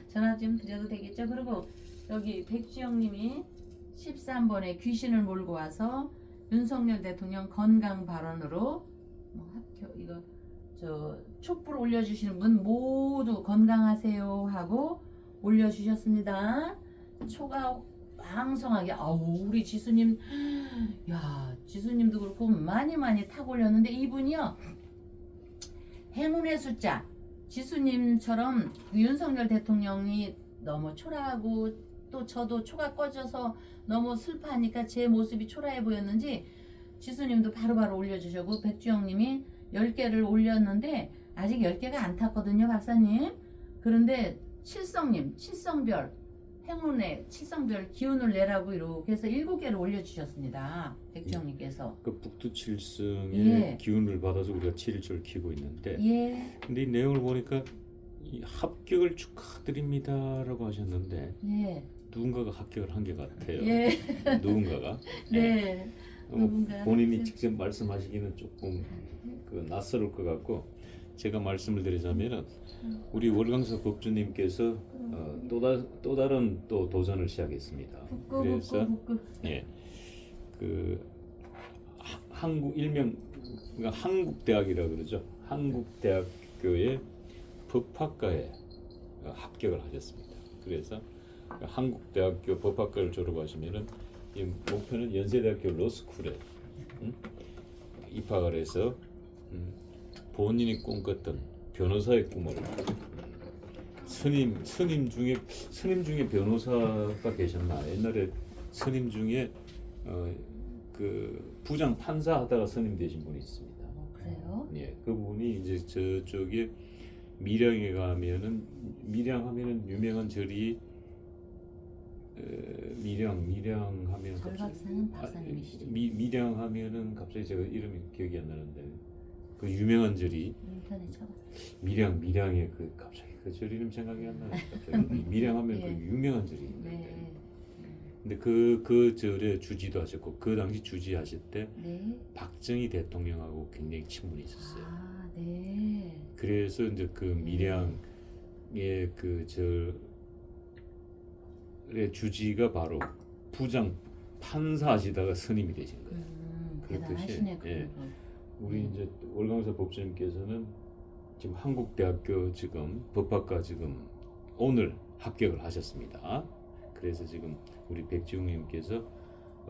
S1: 전화 좀 드려도 되겠죠? 그리고 여기 백주영님이 13번에 귀신을 몰고 와서 윤석열 대통령 건강 발언으로 합격 이거 저 촛불 올려주시는 분 모두 건강하세요 하고 올려주셨습니다. 초가 왕성하게 아우 우리 지수님 야 지수님도 그렇고 많이 탁 올렸는데 이분이요 행운의 숫자 지수님처럼 윤석열 대통령이 너무 초라하고 또 저도 초가 꺼져서 너무 슬퍼하니까 제 모습이 초라해 보였는지 지수님도 바로바로 올려주셨고 백주영님이 10개를 올렸는데 아직 10개가 안 탔거든요 박사님. 그런데 칠성별 행운의 칠성별 기운을 내라고 이렇게 해서 7개를 올려주셨습니다. 백주영님께서.
S2: 그 북두칠성의
S1: 예.
S2: 기운을 받아서 우리가 7일절 키고 있는데
S1: 예.
S2: 근데 이 내용을 보니까 이 합격을 축하드립니다라고 하셨는데
S1: 예.
S2: 누군가가 합격을 한 게 같아요.
S1: 예.
S2: 누군가가.
S1: 네. 누군가
S2: 본인이
S1: 합격.
S2: 직접 말씀하시기는 조금 그 낯설을 것 같고 제가 말씀을 드리자면은 우리 월강사 법주님께서 또 다른 또 도전을 시작했습니다. 그래서 예, 그 한국 일명 그러니까 한국대학이라 그러죠. 한국대학교의 법학과에 합격을 하셨습니다. 그래서 한국대학교 법학과를 졸업하시면은 이 목표는 연세대학교 로스쿨에 입학을 해서 본인이 꿈꿨던 변호사의 꿈을 스님 중에 변호사가 계셨나? 옛날에 스님 중에 그 부장 판사 하다가 스님 되신 분이 있습니다.
S1: 그래요?
S2: 예, 그분이 이제 저쪽에 밀양에 가면은 밀양하면은 유명한 절이 밀양하면
S1: 절박사는 박사님이시죠.
S2: 밀양하면은 갑자기 제가 이름이 기억이 안 나는데 그 유명한 절이
S1: 인터넷 쳐봐.
S2: 밀양의 그 갑자기 그 절 이름 생각이 안 나요. 갑자기 밀양하면
S1: 예.
S2: 그 유명한 절이 있는데
S1: 네.
S2: 근데 그 절에 주지도 하셨고 그 당시 주지하실 때
S1: 네.
S2: 박정희 대통령하고 굉장히 친분이 있었어요.
S1: 아, 네.
S2: 그래서 이제 그 밀양의 그 절 주지가 바로 부장 판사하시다가 선임이 되신 거예요.
S1: 대단하시네.
S2: 예.
S1: 그분도.
S2: 우리 이제 월강사 법조님께서는 지금 한국대학교 지금 법학과 지금 오늘 합격을 하셨습니다. 그래서 지금 우리 백지웅님께서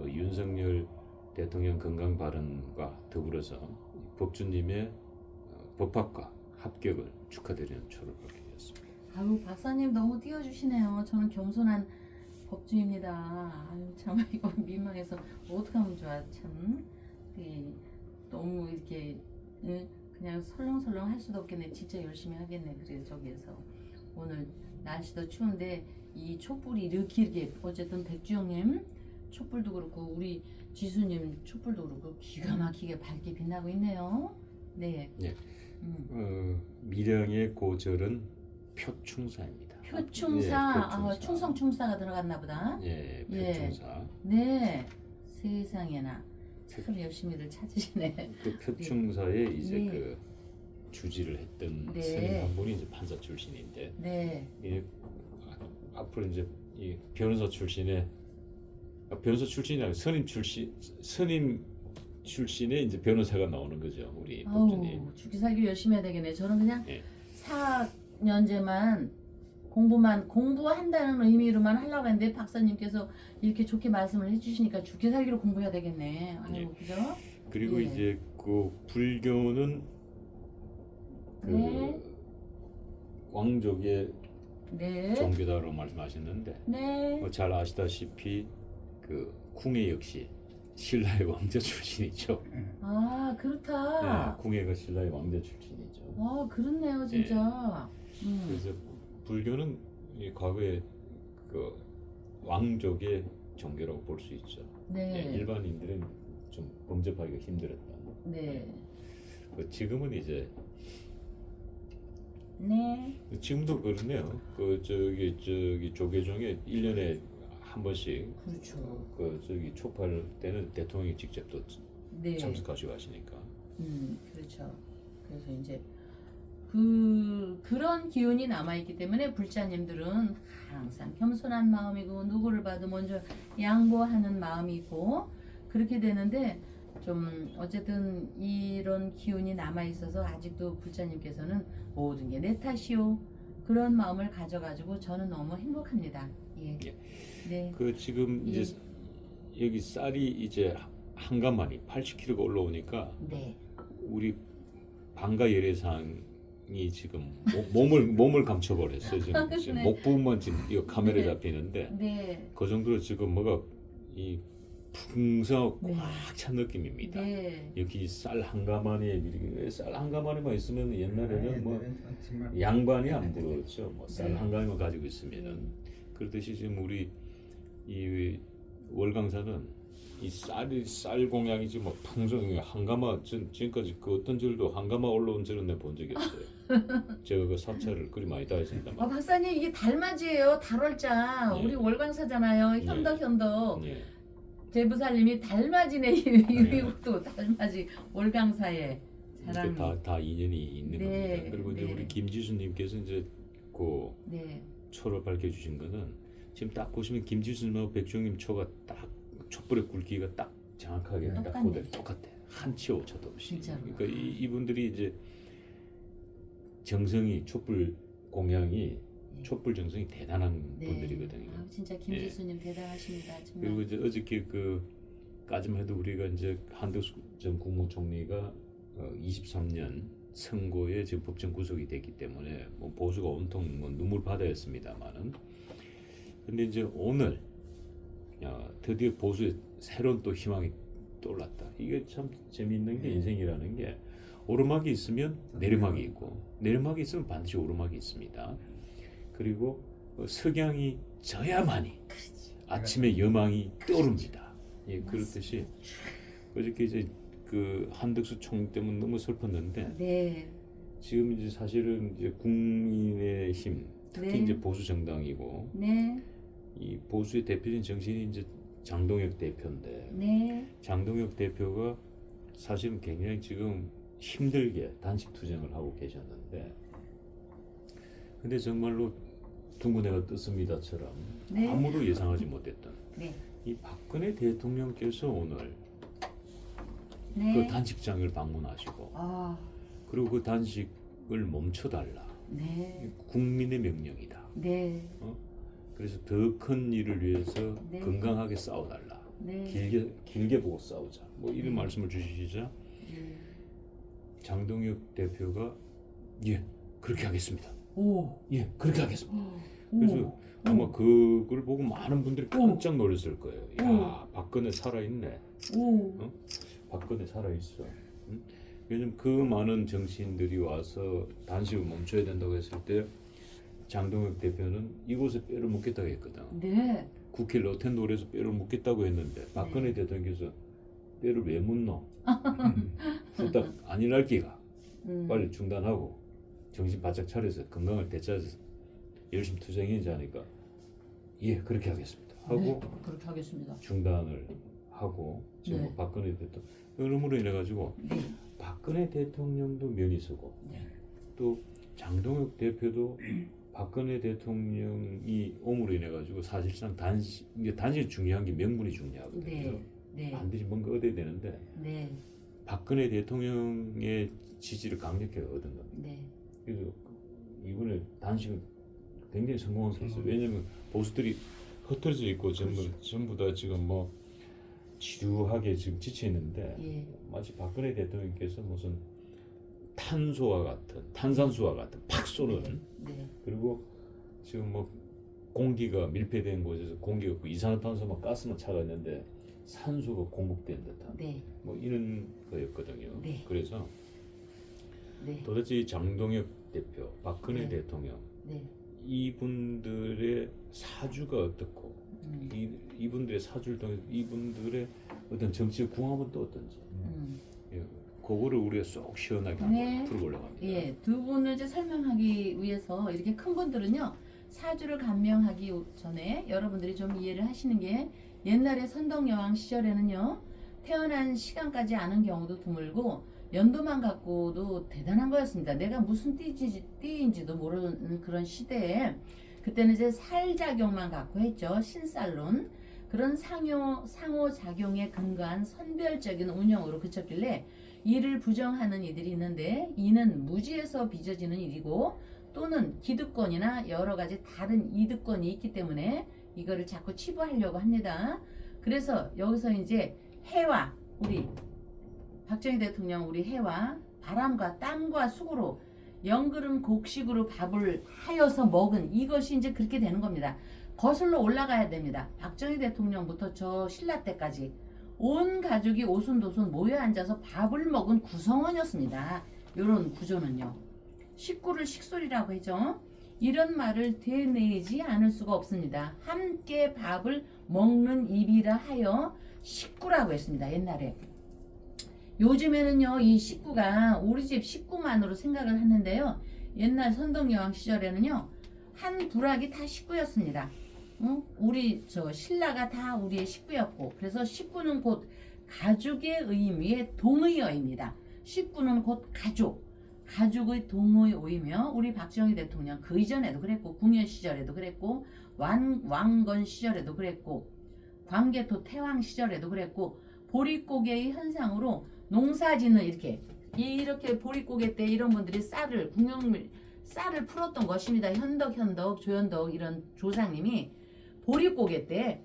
S2: 윤석열 대통령 건강 발언과 더불어서 법주님의 법학과 합격을 축하드리는 초를 밝게 되었습니다.
S1: 아유 박사님 너무 띄워주시네요. 저는 겸손한 법주입니다. 아유 참 이거 민망해서 어떡하면 좋아 참. 너무 이렇게 그냥 설렁설렁 할 수도 없겠네. 진짜 열심히 하겠네. 그래 저기에서 오늘 날씨도 추운데 이 촛불이 이렇게 어쨌든 백주영님 촛불도 그렇고 우리 지수님 촛불도 그렇고 기가 막히게 밝게 빛나고 있네요. 네.
S2: 네. 밀양의 고절은 표충사입니다.
S1: 표충사,
S2: 예, 표충사.
S1: 충성충사가 들어갔나 보다.
S2: 예,
S1: 예.
S2: 표충사.
S1: 네. 세상에나 참 열심히들 찾으시네.
S2: 그 표충사에 이제
S1: 예.
S2: 그 주지를 했던
S1: 네.
S2: 선임 한 분이 이제 판사 출신인데,
S1: 네.
S2: 앞으로 이제 이 변호사 출신의 변호사 출신이 아니라 선임 출신의 이제 변호사가 나오는 거죠, 우리 법조님.
S1: 아우 죽기 살기 열심히 해야 되겠네. 저는 그냥
S2: 예.
S1: 4년제만 공부한다는 의미로만 하려고 했는데 박사님께서 이렇게 좋게 말씀을 해주시니까 죽기 살기로 공부해야 되겠네. 아유
S2: 예.
S1: 그죠?
S2: 그리고
S1: 예.
S2: 이제 그 불교는 그
S1: 네.
S2: 왕족의
S1: 네.
S2: 종교다라고 말씀하셨는데,
S1: 네.
S2: 잘 아시다시피 그 궁예 역시 신라의 왕자 출신이죠.
S1: 아 그렇다.
S2: 네, 궁예가 신라의 왕자 출신이죠.
S1: 아 그렇네요 진짜.
S2: 그래서 불교는 이 과거에 그 왕족의 종교라고 볼 수 있죠.
S1: 네.
S2: 일반인들은 좀 범접하기가 힘들었다.
S1: 네.
S2: 지금은 이제
S1: 네.
S2: 지금도 그러네요. 저기 조계종에 1년에 한 번씩
S1: 그렇죠.
S2: 촉발 때는 대통령이 직접 또
S1: 네.
S2: 참석하시고 하시니까.
S1: 그렇죠. 그래서 이제 그런 기운이 남아있기 때문에 불자님들은 항상 겸손한 마음이고 누구를 봐도 먼저 양보하는 마음이고 그렇게 되는데 좀 어쨌든 이런 기운이 남아있어서 아직도 불자님께서는 모든 게 내 탓이요 그런 마음을 가져가지고 저는 너무 행복합니다. 예.
S2: 예.
S1: 네.
S2: 지금
S1: 예.
S2: 이제 여기 쌀이 이제 한가마니 80kg가 올라오니까
S1: 네.
S2: 우리 방가 예례상이 지금 몸을 감춰버렸어요. 지금
S1: 네.
S2: 목 부분만 지금 이거 카메라에
S1: 네.
S2: 잡히는데
S1: 네.
S2: 그 정도로 지금 뭐가 이 풍성하고
S1: 네.
S2: 꽉 찬 느낌입니다.
S1: 네.
S2: 여기 쌀 한 가마니에 쌀 한 가마니만 있으면 옛날에는 뭐 양반이 안 들어왔죠. 뭐 쌀
S1: 네.
S2: 한 가마니만 가지고 있으면은 그렇듯이 지금 우리 이 월강사는 이 쌀 공양이지 뭐 풍성히 한가마 지금까지 그 어떤 절도 한가마 올라온 절은 내가 본 적이 없어요. 제가 그 사찰을 그리 많이 다녔습니다.
S1: 박사님 이게 달맞이에요. 달월자.
S2: 예.
S1: 우리 월광사잖아요. 현덕.
S2: 예.
S1: 제부살님이 달맞이네. 이것도 달맞이 월광사의 자랑.
S2: 다 인연이 있는
S1: 네,
S2: 겁니다. 그리고 이제
S1: 네.
S2: 우리 김지수님께서 이제 그
S1: 네.
S2: 초를 밝혀주신 거는 지금 딱 보시면 김지수님하고 백종님 초가 딱 촛불의 굵기가 딱 정확하게 딱
S1: 똑같네.
S2: 그대로 똑같아. 한 치 오차도 없이.
S1: 진짜로.
S2: 그러니까 이분들이 이제 정성이 촛불 공양이 촛불 정성이 대단한 분들이거든요.
S1: 아, 진짜 김지수님 대단하십니다. 정말.
S2: 그리고 이제 어저께 까지만 해도 우리가 이제 한덕수 전 국무총리가 23년 선고에 지금 법정 구속이 됐기 때문에 뭐 보수가 온통 뭐 눈물 바다였습니다만은 근데 이제 오늘 드디어 보수의 새로운 또 희망이 떠올랐다. 이게 참 재미있는 게 인생이라는 게 오르막이 있으면 내리막이 있고 내리막이 있으면 반드시 오르막이 있습니다. 그리고 석양이 져야만이 아침에 여망이 떠오릅니다. 예, 그렇듯이 어저께 이제 그 한덕수 총리 때문에 너무 슬펐는데
S1: 네.
S2: 지금 이제 사실은 이제 국민의힘 특히
S1: 네.
S2: 이제 보수 정당이고
S1: 네.
S2: 이 보수의 대표적인 정신이 이제 장동혁 대표인데
S1: 네.
S2: 장동혁 대표가 사실은 굉장히 지금 힘들게 단식 투쟁을 하고 계셨는데 근데 정말로 둥근 애가 떴습니다처럼
S1: 네.
S2: 아무도 예상하지 못했던
S1: 네.
S2: 이 박근혜 대통령께서 오늘
S1: 네.
S2: 그 단식장을 방문하시고
S1: 아,
S2: 그리고 그 단식을 멈춰달라.
S1: 네.
S2: 국민의 명령이다.
S1: 네.
S2: 그래서 더 큰 일을 위해서
S1: 네.
S2: 건강하게 싸워달라.
S1: 네.
S2: 길게 보고 싸우자. 뭐 이런
S1: 네.
S2: 말씀을 주시자
S1: 네.
S2: 장동혁 대표가 예 그렇게 하겠습니다.
S1: 오.
S2: 예 그렇게 하겠습니다.
S1: 오.
S2: 그래서 아마 그걸 보고 많은 분들이
S1: 오.
S2: 깜짝 놀랐을 거예요. 야 박근혜 살아있네.
S1: 오.
S2: 박근혜 살아있어. 응? 요즘 그 많은 정치인들이 와서 단식을 멈춰야 된다고 했을 때 장동혁 대표는 이곳에 뼈를 묻겠다고 했거든.
S1: 네.
S2: 국회 로텐도에서 뼈를 묻겠다고 했는데 박근혜 대통령께서 뼈를 왜 묻노? 후딱 안일할 기가 빨리 중단하고 정신 바짝 차려서 건강을 되찾아서 열심히 투쟁해자니까 예 그렇게 하겠습니다 하고
S1: 네. 그렇게 하겠습니다.
S2: 중단을 하고 지금
S1: 네.
S2: 박근혜 대통령 그러므로 인해 가지고
S1: 네.
S2: 박근혜 대통령도 면이 서고
S1: 네.
S2: 또 장동혁 대표도 박근혜 대통령이 옴으로 인해 가지고 사실상 단식이 중요한 게 명분이 중요하거든요.
S1: 네. 네.
S2: 반드시 뭔가 얻어야 되는데
S1: 네.
S2: 박근혜 대통령의 지지를 강력하게 얻은 겁니다.
S1: 네.
S2: 그래서 이번에 단식은 굉장히 성공한 수 있어요. 왜냐하면 보수들이 흩어져 있고 전부 다 지금 뭐 지루하게 지금 지쳐 있는데
S1: 예.
S2: 마치 박근혜 대통령께서 무슨 탄산수와 같은 팍 쏘는
S1: 네.
S2: 그리고 지금 뭐 공기가 밀폐된 곳에서 공기가 없고 이산화탄소만 가스만 차가 있는데 산소가 공급된 듯한
S1: 네.
S2: 뭐 이런 거였거든요.
S1: 네.
S2: 그래서
S1: 네.
S2: 도대체 이 장동혁 대표, 박근혜
S1: 네.
S2: 대통령
S1: 네.
S2: 이분들의 사주가 어떻고 이분들의 사주를 통해서 이분들의 어떤 정치의 궁합은 또 어떤지 예, 그거를 우리가 쏙 시원하게
S1: 네.
S2: 한번 풀어보려고 합니다.
S1: 예, 두 분을 이제 설명하기 위해서 이렇게 큰 분들은요 사주를 감명하기 전에 여러분들이 좀 이해를 하시는 게 옛날에 선덕여왕 시절에는요 태어난 시간까지 아는 경우도 드물고 연도만 갖고도 대단한 거였습니다. 내가 무슨 띠인지도 모르는 그런 시대에 그때는 이제 살작용만 갖고 했죠. 신살론 그런 상호작용에 근거한 선별적인 운영으로 그쳤길래 이를 부정하는 이들이 있는데 이는 무지에서 빚어지는 일이고 또는 기득권이나 여러 가지 다른 이득권이 있기 때문에 이거를 자꾸 치부하려고 합니다. 그래서 여기서 이제 해와 우리 박정희 대통령 우리 해와 바람과 땀과 수고로 영그름 곡식으로 밥을 하여서 먹은 이것이 이제 그렇게 되는 겁니다. 거슬러 올라가야 됩니다. 박정희 대통령부터 저 신라 때까지 온 가족이 오손도손 모여 앉아서 밥을 먹은 구성원이었습니다. 이런 구조는요. 식구를 식솔이라고 하죠. 이런 말을 되뇌이지 않을 수가 없습니다. 함께 밥을 먹는 입이라 하여 식구라고 했습니다. 옛날에. 요즘에는요 이 식구가 우리 집 식구만으로 생각을 하는데요. 옛날 선덕여왕 시절에는요 한 부락이 다 식구였습니다. 우리 저 신라가 다 우리의 식구였고 그래서 식구는 곧 가족의 의미의 동의어입니다. 식구는 곧 가족의 동의어이며 우리 박정희 대통령 그 이전에도 그랬고 궁현 시절에도 그랬고 왕건 시절에도 그랬고 광개토 태왕 시절에도 그랬고 보릿고개의 현상으로 농사짓는 이렇게 보릿고개 때 이런 분들이 쌀을 풀었던 것입니다. 현덕, 조현덕 이런 조상님이 보릿고개 때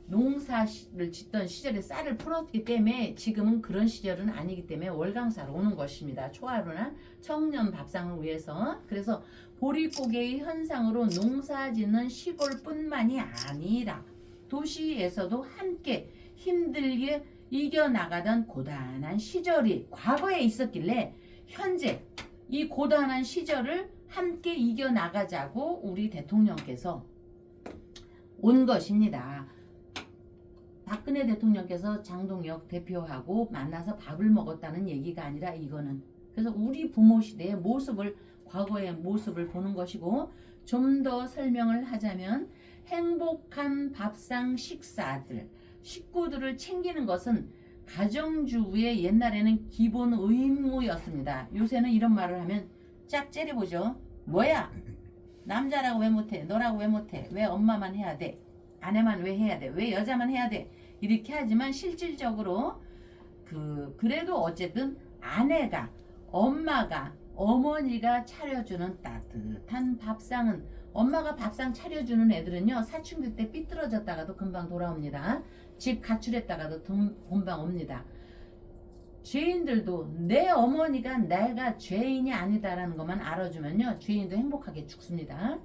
S1: 농사를 짓던 시절에 쌀을 풀었기 때문에 지금은 그런 시절은 아니기 때문에 월강사로 오는 것입니다. 초하루나 청년 밥상을 위해서. 그래서 보릿고개의 현상으로 농사짓는 시골뿐만이 아니라 도시에서도 함께 힘들게 이겨나가던 고단한 시절이 과거에 있었길래 현재 이 고단한 시절을 함께 이겨나가자고 우리 대통령께서 온 것입니다. 박근혜 대통령께서 장동혁 대표하고 만나서 밥을 먹었다는 얘기가 아니라 이거는 그래서 우리 부모 시대의 모습을 과거의 모습을 보는 것이고 좀 더 설명을 하자면 행복한 밥상 식사들 식구들을 챙기는 것은 가정주부의 옛날에는 기본 의무였습니다. 요새는 이런 말을 하면 짝 째려보죠. 뭐야? 남자라고 왜 못해? 너라고 왜 못해? 왜 엄마만 해야 돼? 아내만 왜 해야 돼? 왜 여자만 해야 돼? 이렇게 하지만 실질적으로 그래도 어쨌든 아내가, 엄마가, 어머니가 차려주는 따뜻한 밥상은, 엄마가 밥상 차려주는 애들은요 사춘기 때 삐뚤어졌다가도 금방 돌아옵니다. 집 가출했다가도 금방 옵니다. 죄인들도 내 어머니가 내가 죄인이 아니다라는 것만 알아주면요 죄인도 행복하게 죽습니다.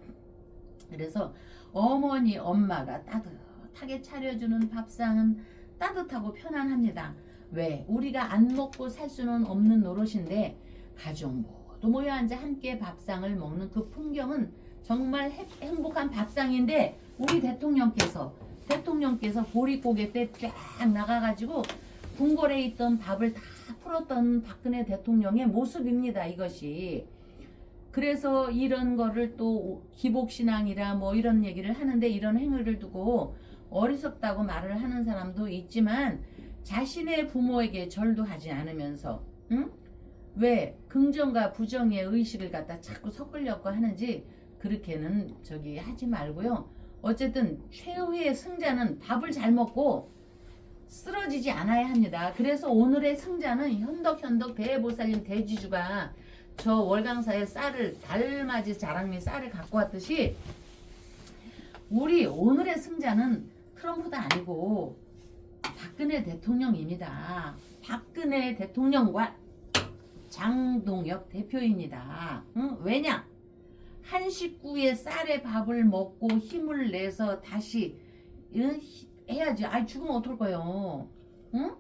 S1: 그래서 어머니, 엄마가 따뜻하게 차려주는 밥상은 따뜻하고 편안합니다. 왜? 우리가 안 먹고 살 수는 없는 노릇인데 가족 모두 모여 앉아 함께 밥상을 먹는 그 풍경은 정말 행복한 밥상인데, 우리 대통령께서 보릿고개 때 쫙 나가가지고 궁궐에 있던 밥을 다 풀었던 박근혜 대통령의 모습입니다. 이것이. 그래서 이런 거를 또 기복신앙이라 뭐 이런 얘기를 하는데, 이런 행위를 두고 어리석다고 말을 하는 사람도 있지만 자신의 부모에게 절도 하지 않으면서 왜 긍정과 부정의 의식을 갖다 자꾸 섞으려고 하는지 그렇게는 하지 말고요. 어쨌든 최후의 승자는 밥을 잘 먹고 쓰러지지 않아야 합니다. 그래서 오늘의 승자는 현덕 대보살님 대지주가 저 월강사에 쌀을, 달맞이 자랑미 쌀을 갖고 왔듯이 우리 오늘의 승자는 트럼프도 아니고 박근혜 대통령입니다. 박근혜 대통령과 장동혁 대표입니다. 왜냐? 한 식구의 쌀에 밥을 먹고 힘을 내서 다시 해야지. 죽으면 어떨 거예요? 응?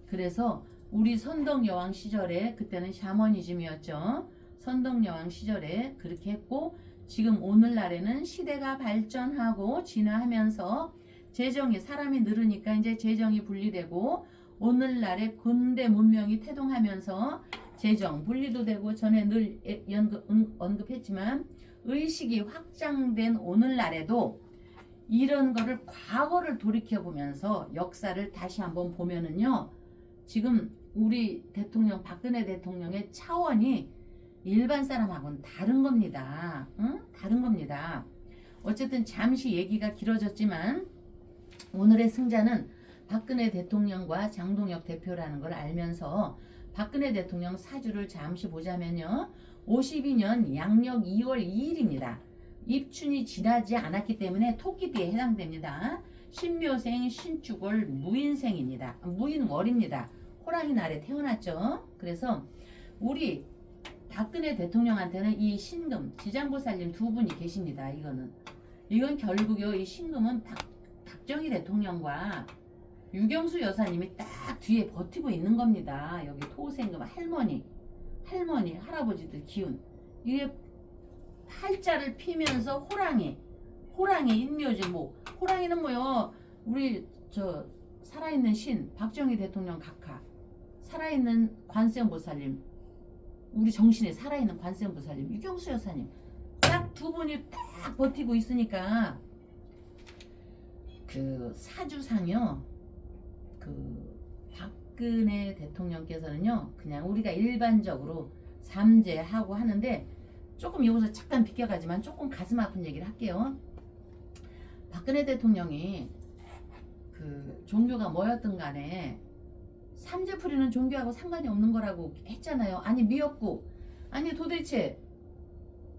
S1: 그래서 우리 선덕여왕 시절에, 그때는 샤머니즘이었죠. 선덕여왕 시절에 그렇게 했고, 지금 오늘날에는 시대가 발전하고 진화하면서 재정이, 사람이 늘으니까 이제 재정이 분리되고, 오늘날에 근대 문명이 태동하면서 재정 분리도 되고, 전에 늘 언급했지만 의식이 확장된 오늘날에도 이런 거를, 과거를 돌이켜보면서 역사를 다시 한번 보면은요, 지금 우리 대통령, 박근혜 대통령의 차원이 일반 사람하고는 다른 겁니다. 다른 겁니다. 어쨌든 잠시 얘기가 길어졌지만 오늘의 승자는 박근혜 대통령과 장동혁 대표라는 걸 알면서 박근혜 대통령 사주를 잠시 보자면요, 52년 양력 2월 2일입니다. 입춘이 지나지 않았기 때문에 토끼띠에 해당됩니다. 신묘생, 신축월, 무인생입니다. 무인월입니다. 호랑이 날에 태어났죠. 그래서 우리 박근혜 대통령한테는 이 신금, 지장보살님 두 분이 계십니다. 이건 결국요, 이 신금은 박정희 대통령과 유경수 여사님이 딱 뒤에 버티고 있는 겁니다. 여기 토생금, 할머니, 할아버지들 기운. 이게 팔자를 피면서 호랑이 인묘지. 호랑이는 뭐요, 우리 살아있는 신 박정희 대통령 각하, 살아있는 관세음보살님, 우리 정신에 살아있는 관세음보살님, 유경수 여사님, 딱 두 분이 딱 버티고 있으니까 사주상요, 박근혜 대통령께서는요, 그냥 우리가 일반적으로 삼재하고 하는데, 조금 여기서 잠깐 비껴가지만 조금 가슴 아픈 얘기를 할게요. 박근혜 대통령이 종교가 뭐였든 간에 삼재풀이는 종교하고 상관이 없는 거라고 했잖아요. 아니 미역국, 아니 도대체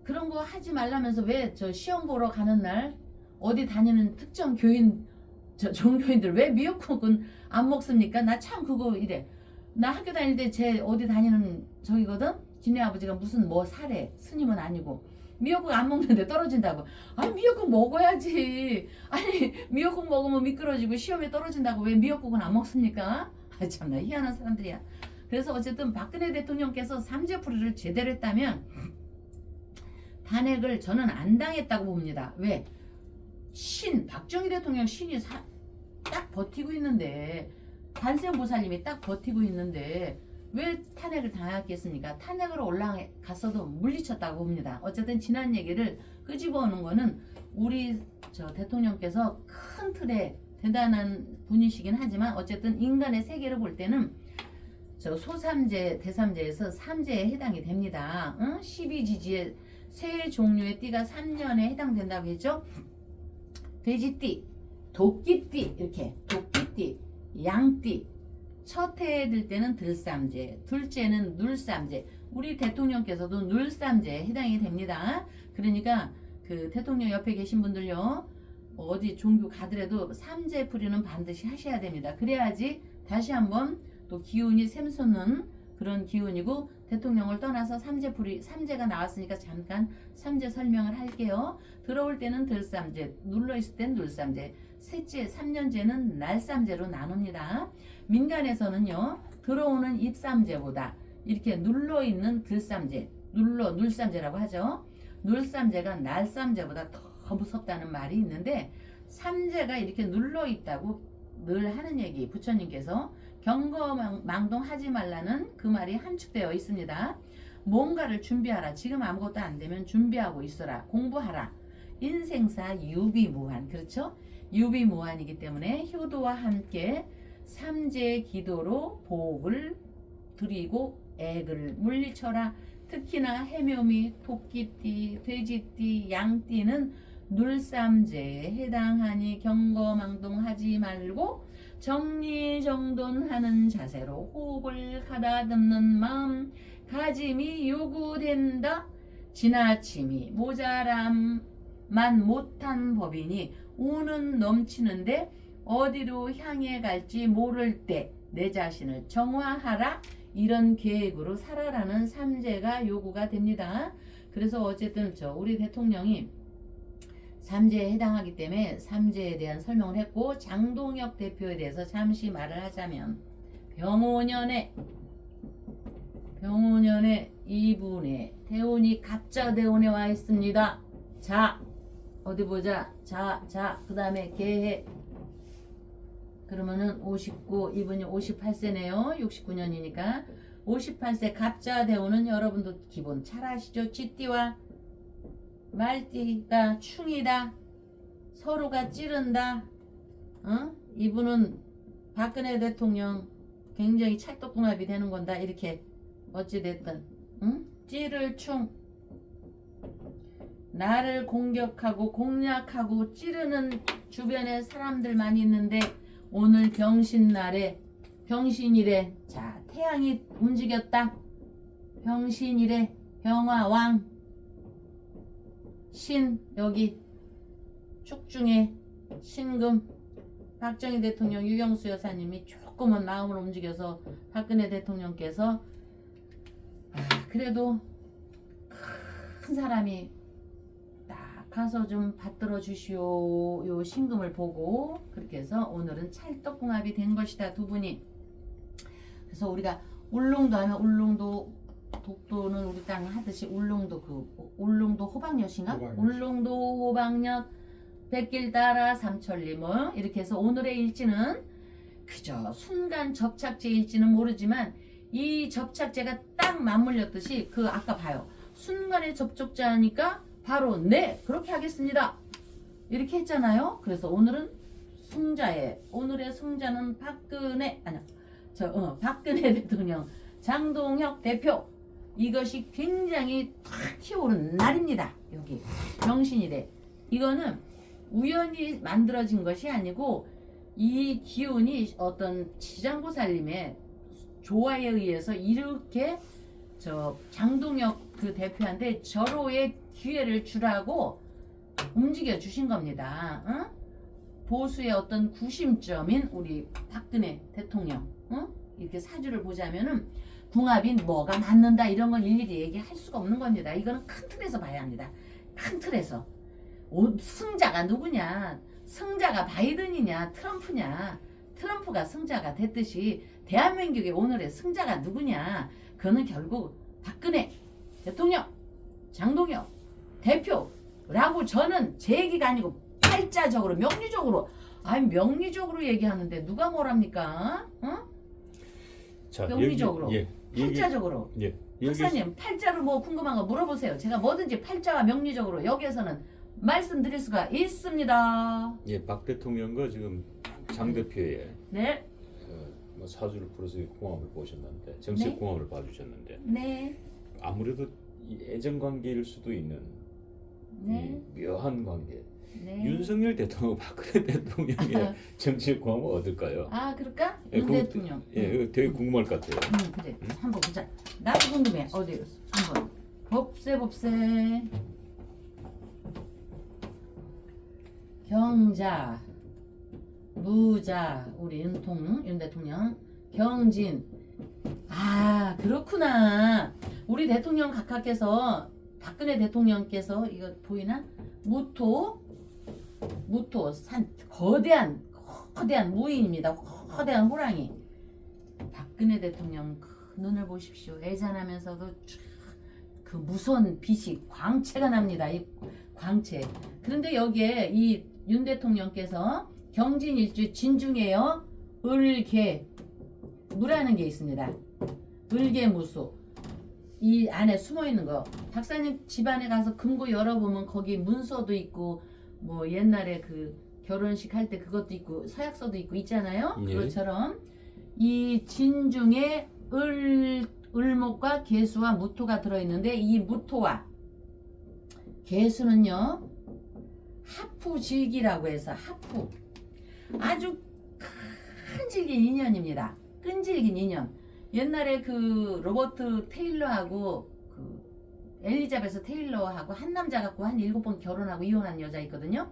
S1: 그런 거 하지 말라면서 왜 시험 보러 가는 날 어디 다니는 특정 종교인들 왜 미역국은 안 먹습니까? 나 참 그거 이래. 나 학교 다닐 때 제 어디 다니는 저기거든? 지네 아버지가 무슨 사래, 스님은 아니고 미역국 안 먹는데 떨어진다고. 아니 미역국 먹어야지. 아니 미역국 먹으면 미끄러지고 시험에 떨어진다고 왜 미역국은 안 먹습니까? 참나 희한한 사람들이야. 그래서 어쨌든 박근혜 대통령께서 삼재풀이를 제대로 했다면 탄핵을 저는 안 당했다고 봅니다. 왜? 박정희 대통령 신이 딱 버티고 있는데, 관세음보살님이 딱 버티고 있는데 왜 탄핵을 당했겠습니까? 탄핵으로 올라갔어도 물리쳤다고 봅니다. 어쨌든 지난 얘기를 끄집어오는 거는 우리 대통령께서 큰 틀에 대단한 분이시긴 하지만, 어쨌든 인간의 세계를 볼 때는 소삼재, 대삼재에서 삼재에 해당이 됩니다. 12지지에 새 종류의 띠가 3년에 해당된다고 했죠. 돼지띠, 도끼띠, 이렇게 도끼띠, 양띠. 첫 해에 들 때는 들삼재, 둘째는 눌삼재. 우리 대통령께서도 눌삼재에 해당이 됩니다. 그러니까 그 대통령 옆에 계신 분들요, 어디 종교 가더라도 삼재풀이는 반드시 하셔야 됩니다. 그래야지 다시 한번 또 기운이 샘솟는 그런 기운이고, 대통령을 떠나서 삼재가 나왔으니까 잠깐 삼재 설명을 할게요. 들어올 때는 들삼재, 눌러있을 땐 눌삼재, 셋째 3년째는 날삼재로 나눕니다. 민간에서는요, 들어오는 입삼재보다 이렇게 눌러있는 들삼재, 눌삼재라고 하죠. 눌삼재가 날삼재보다 더 무섭다는 말이 있는데, 삼재가 이렇게 눌러있다고 늘 하는 얘기, 부처님께서 경거망동하지 말라는 그 말이 함축되어 있습니다. 뭔가를 준비하라. 지금 아무것도 안 되면 준비하고 있어라. 공부하라. 인생사 유비무한. 그렇죠? 유비무한이기 때문에 효도와 함께 삼재 기도로 복을 드리고 액을 물리쳐라. 특히나 해묘미, 토끼띠, 돼지띠, 양띠는 눌삼재에 해당하니 경거망동하지 말고 정리정돈하는 자세로 호흡을 가다듬는 마음 가짐이 요구된다. 지나침이 모자람만 못한 법이니 운은 넘치는데 어디로 향해 갈지 모를 때 내 자신을 정화하라. 이런 계획으로 살아라는 삼재가 요구가 됩니다. 그래서 어쨌든 우리 대통령이 삼재에 해당하기 때문에 삼재에 대한 설명을 했고, 장동혁 대표에 대해서 잠시 말을 하자면, 병오년에 이분의 대운이 갑자대운에 와 있습니다. 자, 어디 보자. 자, 그 다음에 개해. 그러면은 59, 이분이 58세네요. 69년이니까 58세 갑자대운은 여러분도 기본 잘 아시죠? 쥐띠와 말띠가 충이다. 서로가 찌른다. 이분은 박근혜 대통령 굉장히 찰떡궁합이 되는 건다. 이렇게 어찌됐든 찌를 충, 나를 공격하고 공략하고 찌르는 주변에 사람들만 있는데, 오늘 병신날에 병신일에 자 태양이 움직였다. 병신일에 병화왕 신, 여기 축중에 신금, 박정희 대통령, 유경수 여사님이 조금은 마음을 움직여서 박근혜 대통령께서 그래도 큰 사람이 딱 가서 좀 받들어 주시오, 요 신금을 보고 그렇게 해서 오늘은 찰떡궁합이 된 것이다, 두 분이. 그래서 우리가 울릉도 하면 울릉도 독도는 우리 땅 하듯이 울릉도 호박엿인가? 울릉도 호박엿 백길 따라 삼천리 뭐 이렇게 해서 오늘의 일지는 그저 순간 접착제일지는 모르지만 이 접착제가 딱 맞물렸듯이 그 아까 봐요. 순간의 접촉자니까 바로 네 그렇게 하겠습니다 이렇게 했잖아요. 그래서 오늘은 오늘의 승자는 박근혜 대통령, 장동혁 대표. 이것이 굉장히 탁 튀어오른 날입니다. 여기 병신이래. 이거는 우연히 만들어진 것이 아니고 이 기운이 어떤 지장고살님의 조화에 의해서 이렇게 장동혁 그 대표한테 절호의 기회를 주라고 움직여 주신 겁니다. 보수의 어떤 구심점인 우리 박근혜 대통령, 이렇게 사주를 보자면은 궁합이 뭐가 맞는다 이런 건 일일이 얘기할 수가 없는 겁니다. 이거는 큰 틀에서 봐야 합니다. 큰 틀에서. 승자가 누구냐? 승자가 바이든이냐 트럼프냐? 트럼프가 승자가 됐듯이 대한민국의 오늘의 승자가 누구냐? 그는 결국 박근혜 대통령, 장동혁 대표라고 저는 제 얘기가 아니고 팔자적으로 명리적으로 얘기하는데 누가 뭐랍니까?
S2: 자,
S1: 명리적으로 팔자적으로.
S2: 여기
S1: 박사님 팔자로 뭐 궁금한 거 물어보세요. 제가 뭐든지 팔자와 명리적으로 여기에서는 말씀드릴 수가 있습니다.
S2: 박 대통령과 지금 장 대표의
S1: 네.
S2: 사주를 풀어서 궁합을 보셨는데 정책
S1: 네.
S2: 궁합을 봐주셨는데
S1: 네.
S2: 아무래도 이 애정 관계일 수도 있는
S1: 네.
S2: 이 묘한 관계.
S1: 네.
S2: 윤석열 대통령, 박근혜 대통령의 정치적 공헌은 어떨까요?
S1: 아 그럴까?
S2: 예,
S1: 윤
S2: 그거-
S1: 대통령.
S2: 예, 이거 되게 궁금할 것 같아요.
S1: 그래. 한번 보자. 나도 궁금해. 어디 한번. 법세. 경자, 무자, 우리 윤 대통령, 경진. 아 그렇구나. 우리 대통령 각하께서 박근혜 대통령께서 이거 보이나? 무토 산 거대한 무인입니다. 거대한 호랑이. 박근혜 대통령 그 눈을 보십시오. 애잔하면서도 그 무서운 빛이 광채가 납니다. 이 광채. 그런데 여기에 이 윤 대통령께서 경진일주 진중에요. 을개 무라는 게 있습니다. 을개무수. 이 안에 숨어 있는 거. 박사님 집안에 가서 금고 열어보면 거기 문서도 있고 뭐 옛날에 그 결혼식 할 때 그것도 있고 서약서도 있고 있잖아요.
S2: 예.
S1: 그것처럼 이 진중에 을목과 개수와 무토가 들어있는데 이 무토와 개수는요 하프질기라고 해서 하프 아주 끈질긴 인연입니다. 끈질긴 인연. 옛날에 그 로버트 테일러하고 그 엘리자베스 테일러하고 한 남자 갖고 한 7번 결혼하고 이혼한 여자 있거든요.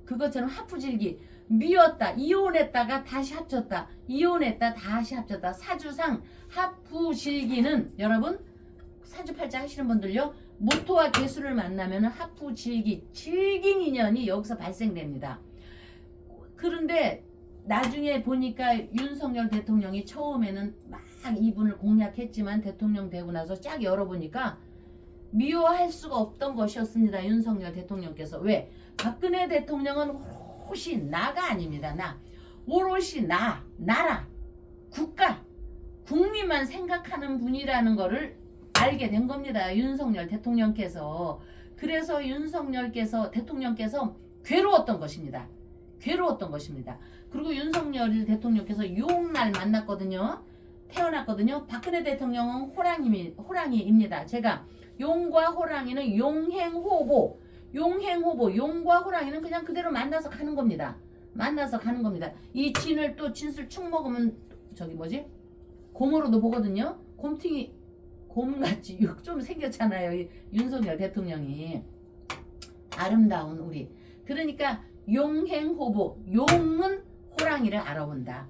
S1: 그것처럼 하프질기 미웠다 이혼했다가 다시 합쳤다 이혼했다 다시 합쳤다. 사주상 하프질기는 여러분 사주팔자 하시는 분들요 무토와 개수를 만나면 하프질기 질긴 인연이 여기서 발생됩니다. 그런데 나중에 보니까 윤석열 대통령이 처음에는 막 이분을 공략했지만 대통령 되고 나서 쫙 열어보니까 미워할 수가 없던 것이었습니다. 윤석열 대통령께서. 왜? 박근혜 대통령은 오롯이 나가 아닙니다. 나. 오롯이 나라, 국가, 국민만 생각하는 분이라는 거를 알게 된 겁니다. 윤석열 대통령께서. 그래서 대통령께서 괴로웠던 것입니다. 그리고 윤석열 대통령께서 용날 만났거든요. 태어났거든요. 박근혜 대통령은 호랑이입니다. 제가 용과 호랑이는 용행호보, 용과 호랑이는 그냥 그대로 만나서 가는 겁니다. 이 진을 또 진술 축 먹으면 저기 뭐지? 곰으로도 보거든요. 곰탱이 곰같이 좀 생겼잖아요. 이 윤석열 대통령이. 아름다운 우리. 그러니까 용행호보. 용은 호랑이를 알아본다.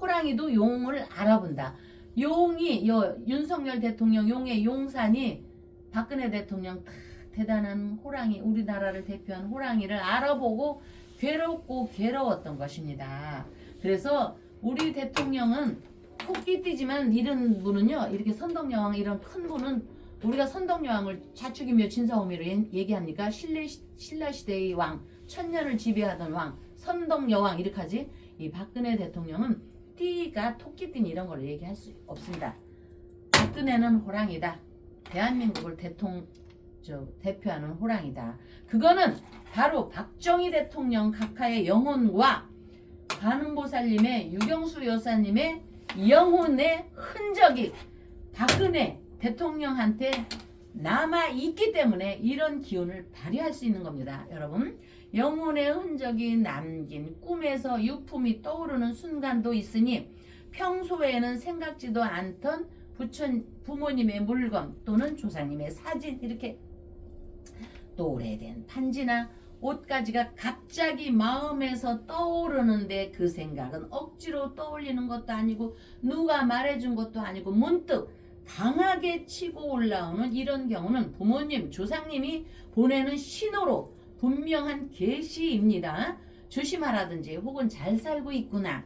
S1: 호랑이도 용을 알아본다. 용이 윤석열 대통령 용의 용산이 박근혜 대통령 대단한 호랑이 우리나라를 대표한 호랑이를 알아보고 괴로웠던 것입니다. 그래서 우리 대통령은 토끼띠지만 이런 분은요 이렇게 선덕여왕 이런 큰 분은 우리가 선덕여왕을 자축이며 진사오미로 얘기합니까? 신라시대의 왕 천년을 지배하던 왕 선덕여왕 이렇게 하지. 이 박근혜 대통령은 띠가 토끼띠 이런 걸 얘기할 수 없습니다. 박근혜는 호랑이다. 대한민국을 대표하는 호랑이다. 그거는 바로 박정희 대통령 각하의 영혼과 관음보살님의 유경수 여사님의 영혼의 흔적이 박근혜 대통령한테 남아있기 때문에 이런 기운을 발휘할 수 있는 겁니다. 여러분 영혼의 흔적이 남긴 꿈에서 유품이 떠오르는 순간도 있으니 평소에는 생각지도 않던 부모님의 물건 또는 조상님의 사진 이렇게 또 오래된 판지나 옷가지가 갑자기 마음에서 떠오르는데 그 생각은 억지로 떠올리는 것도 아니고 누가 말해준 것도 아니고 문득 강하게 치고 올라오는 이런 경우는 부모님, 조상님이 보내는 신호로 분명한 계시입니다. 조심하라든지 혹은 잘 살고 있구나,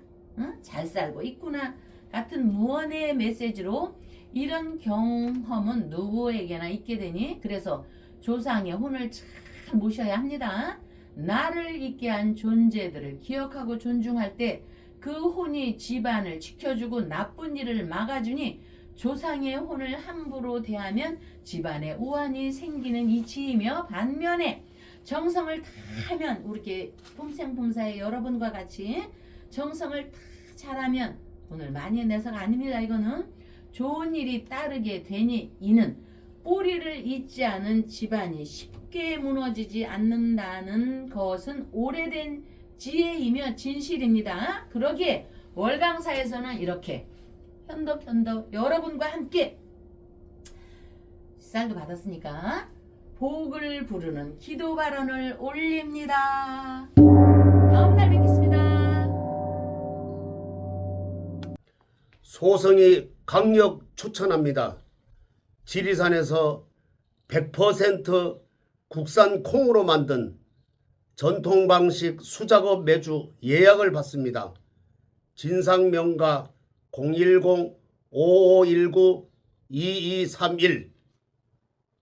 S1: 잘 살고 있구나 같은 무언의 메시지로 이런 경험은 누구에게나 있게 되니 그래서 조상의 혼을 잘 모셔야 합니다. 나를 있게 한 존재들을 기억하고 존중할 때 그 혼이 집안을 지켜주고 나쁜 일을 막아주니 조상의 혼을 함부로 대하면 집안에 우환이 생기는 이치이며 반면에 정성을 다하면 우리 폼생폼사의 여러분과 같이 정성을 다 잘하면 돈을 많이 내서가 아닙니다. 이거는 좋은 일이 따르게 되니 이는 뿌리를 잇지 않은 집안이 쉽게 무너지지 않는다는 것은 오래된 지혜이며 진실입니다. 그러기에 월강사에서는 이렇게 현덕현덕 여러분과 함께 쌀도 받았으니까 복을 부르는 기도 발언을 올립니다. 다음 날 뵙겠습니다.
S3: 소성이 강력 추천합니다. 지리산에서 100% 국산 콩으로 만든 전통 방식 수작업 매주 예약을 받습니다. 진상명가 010-5519-2231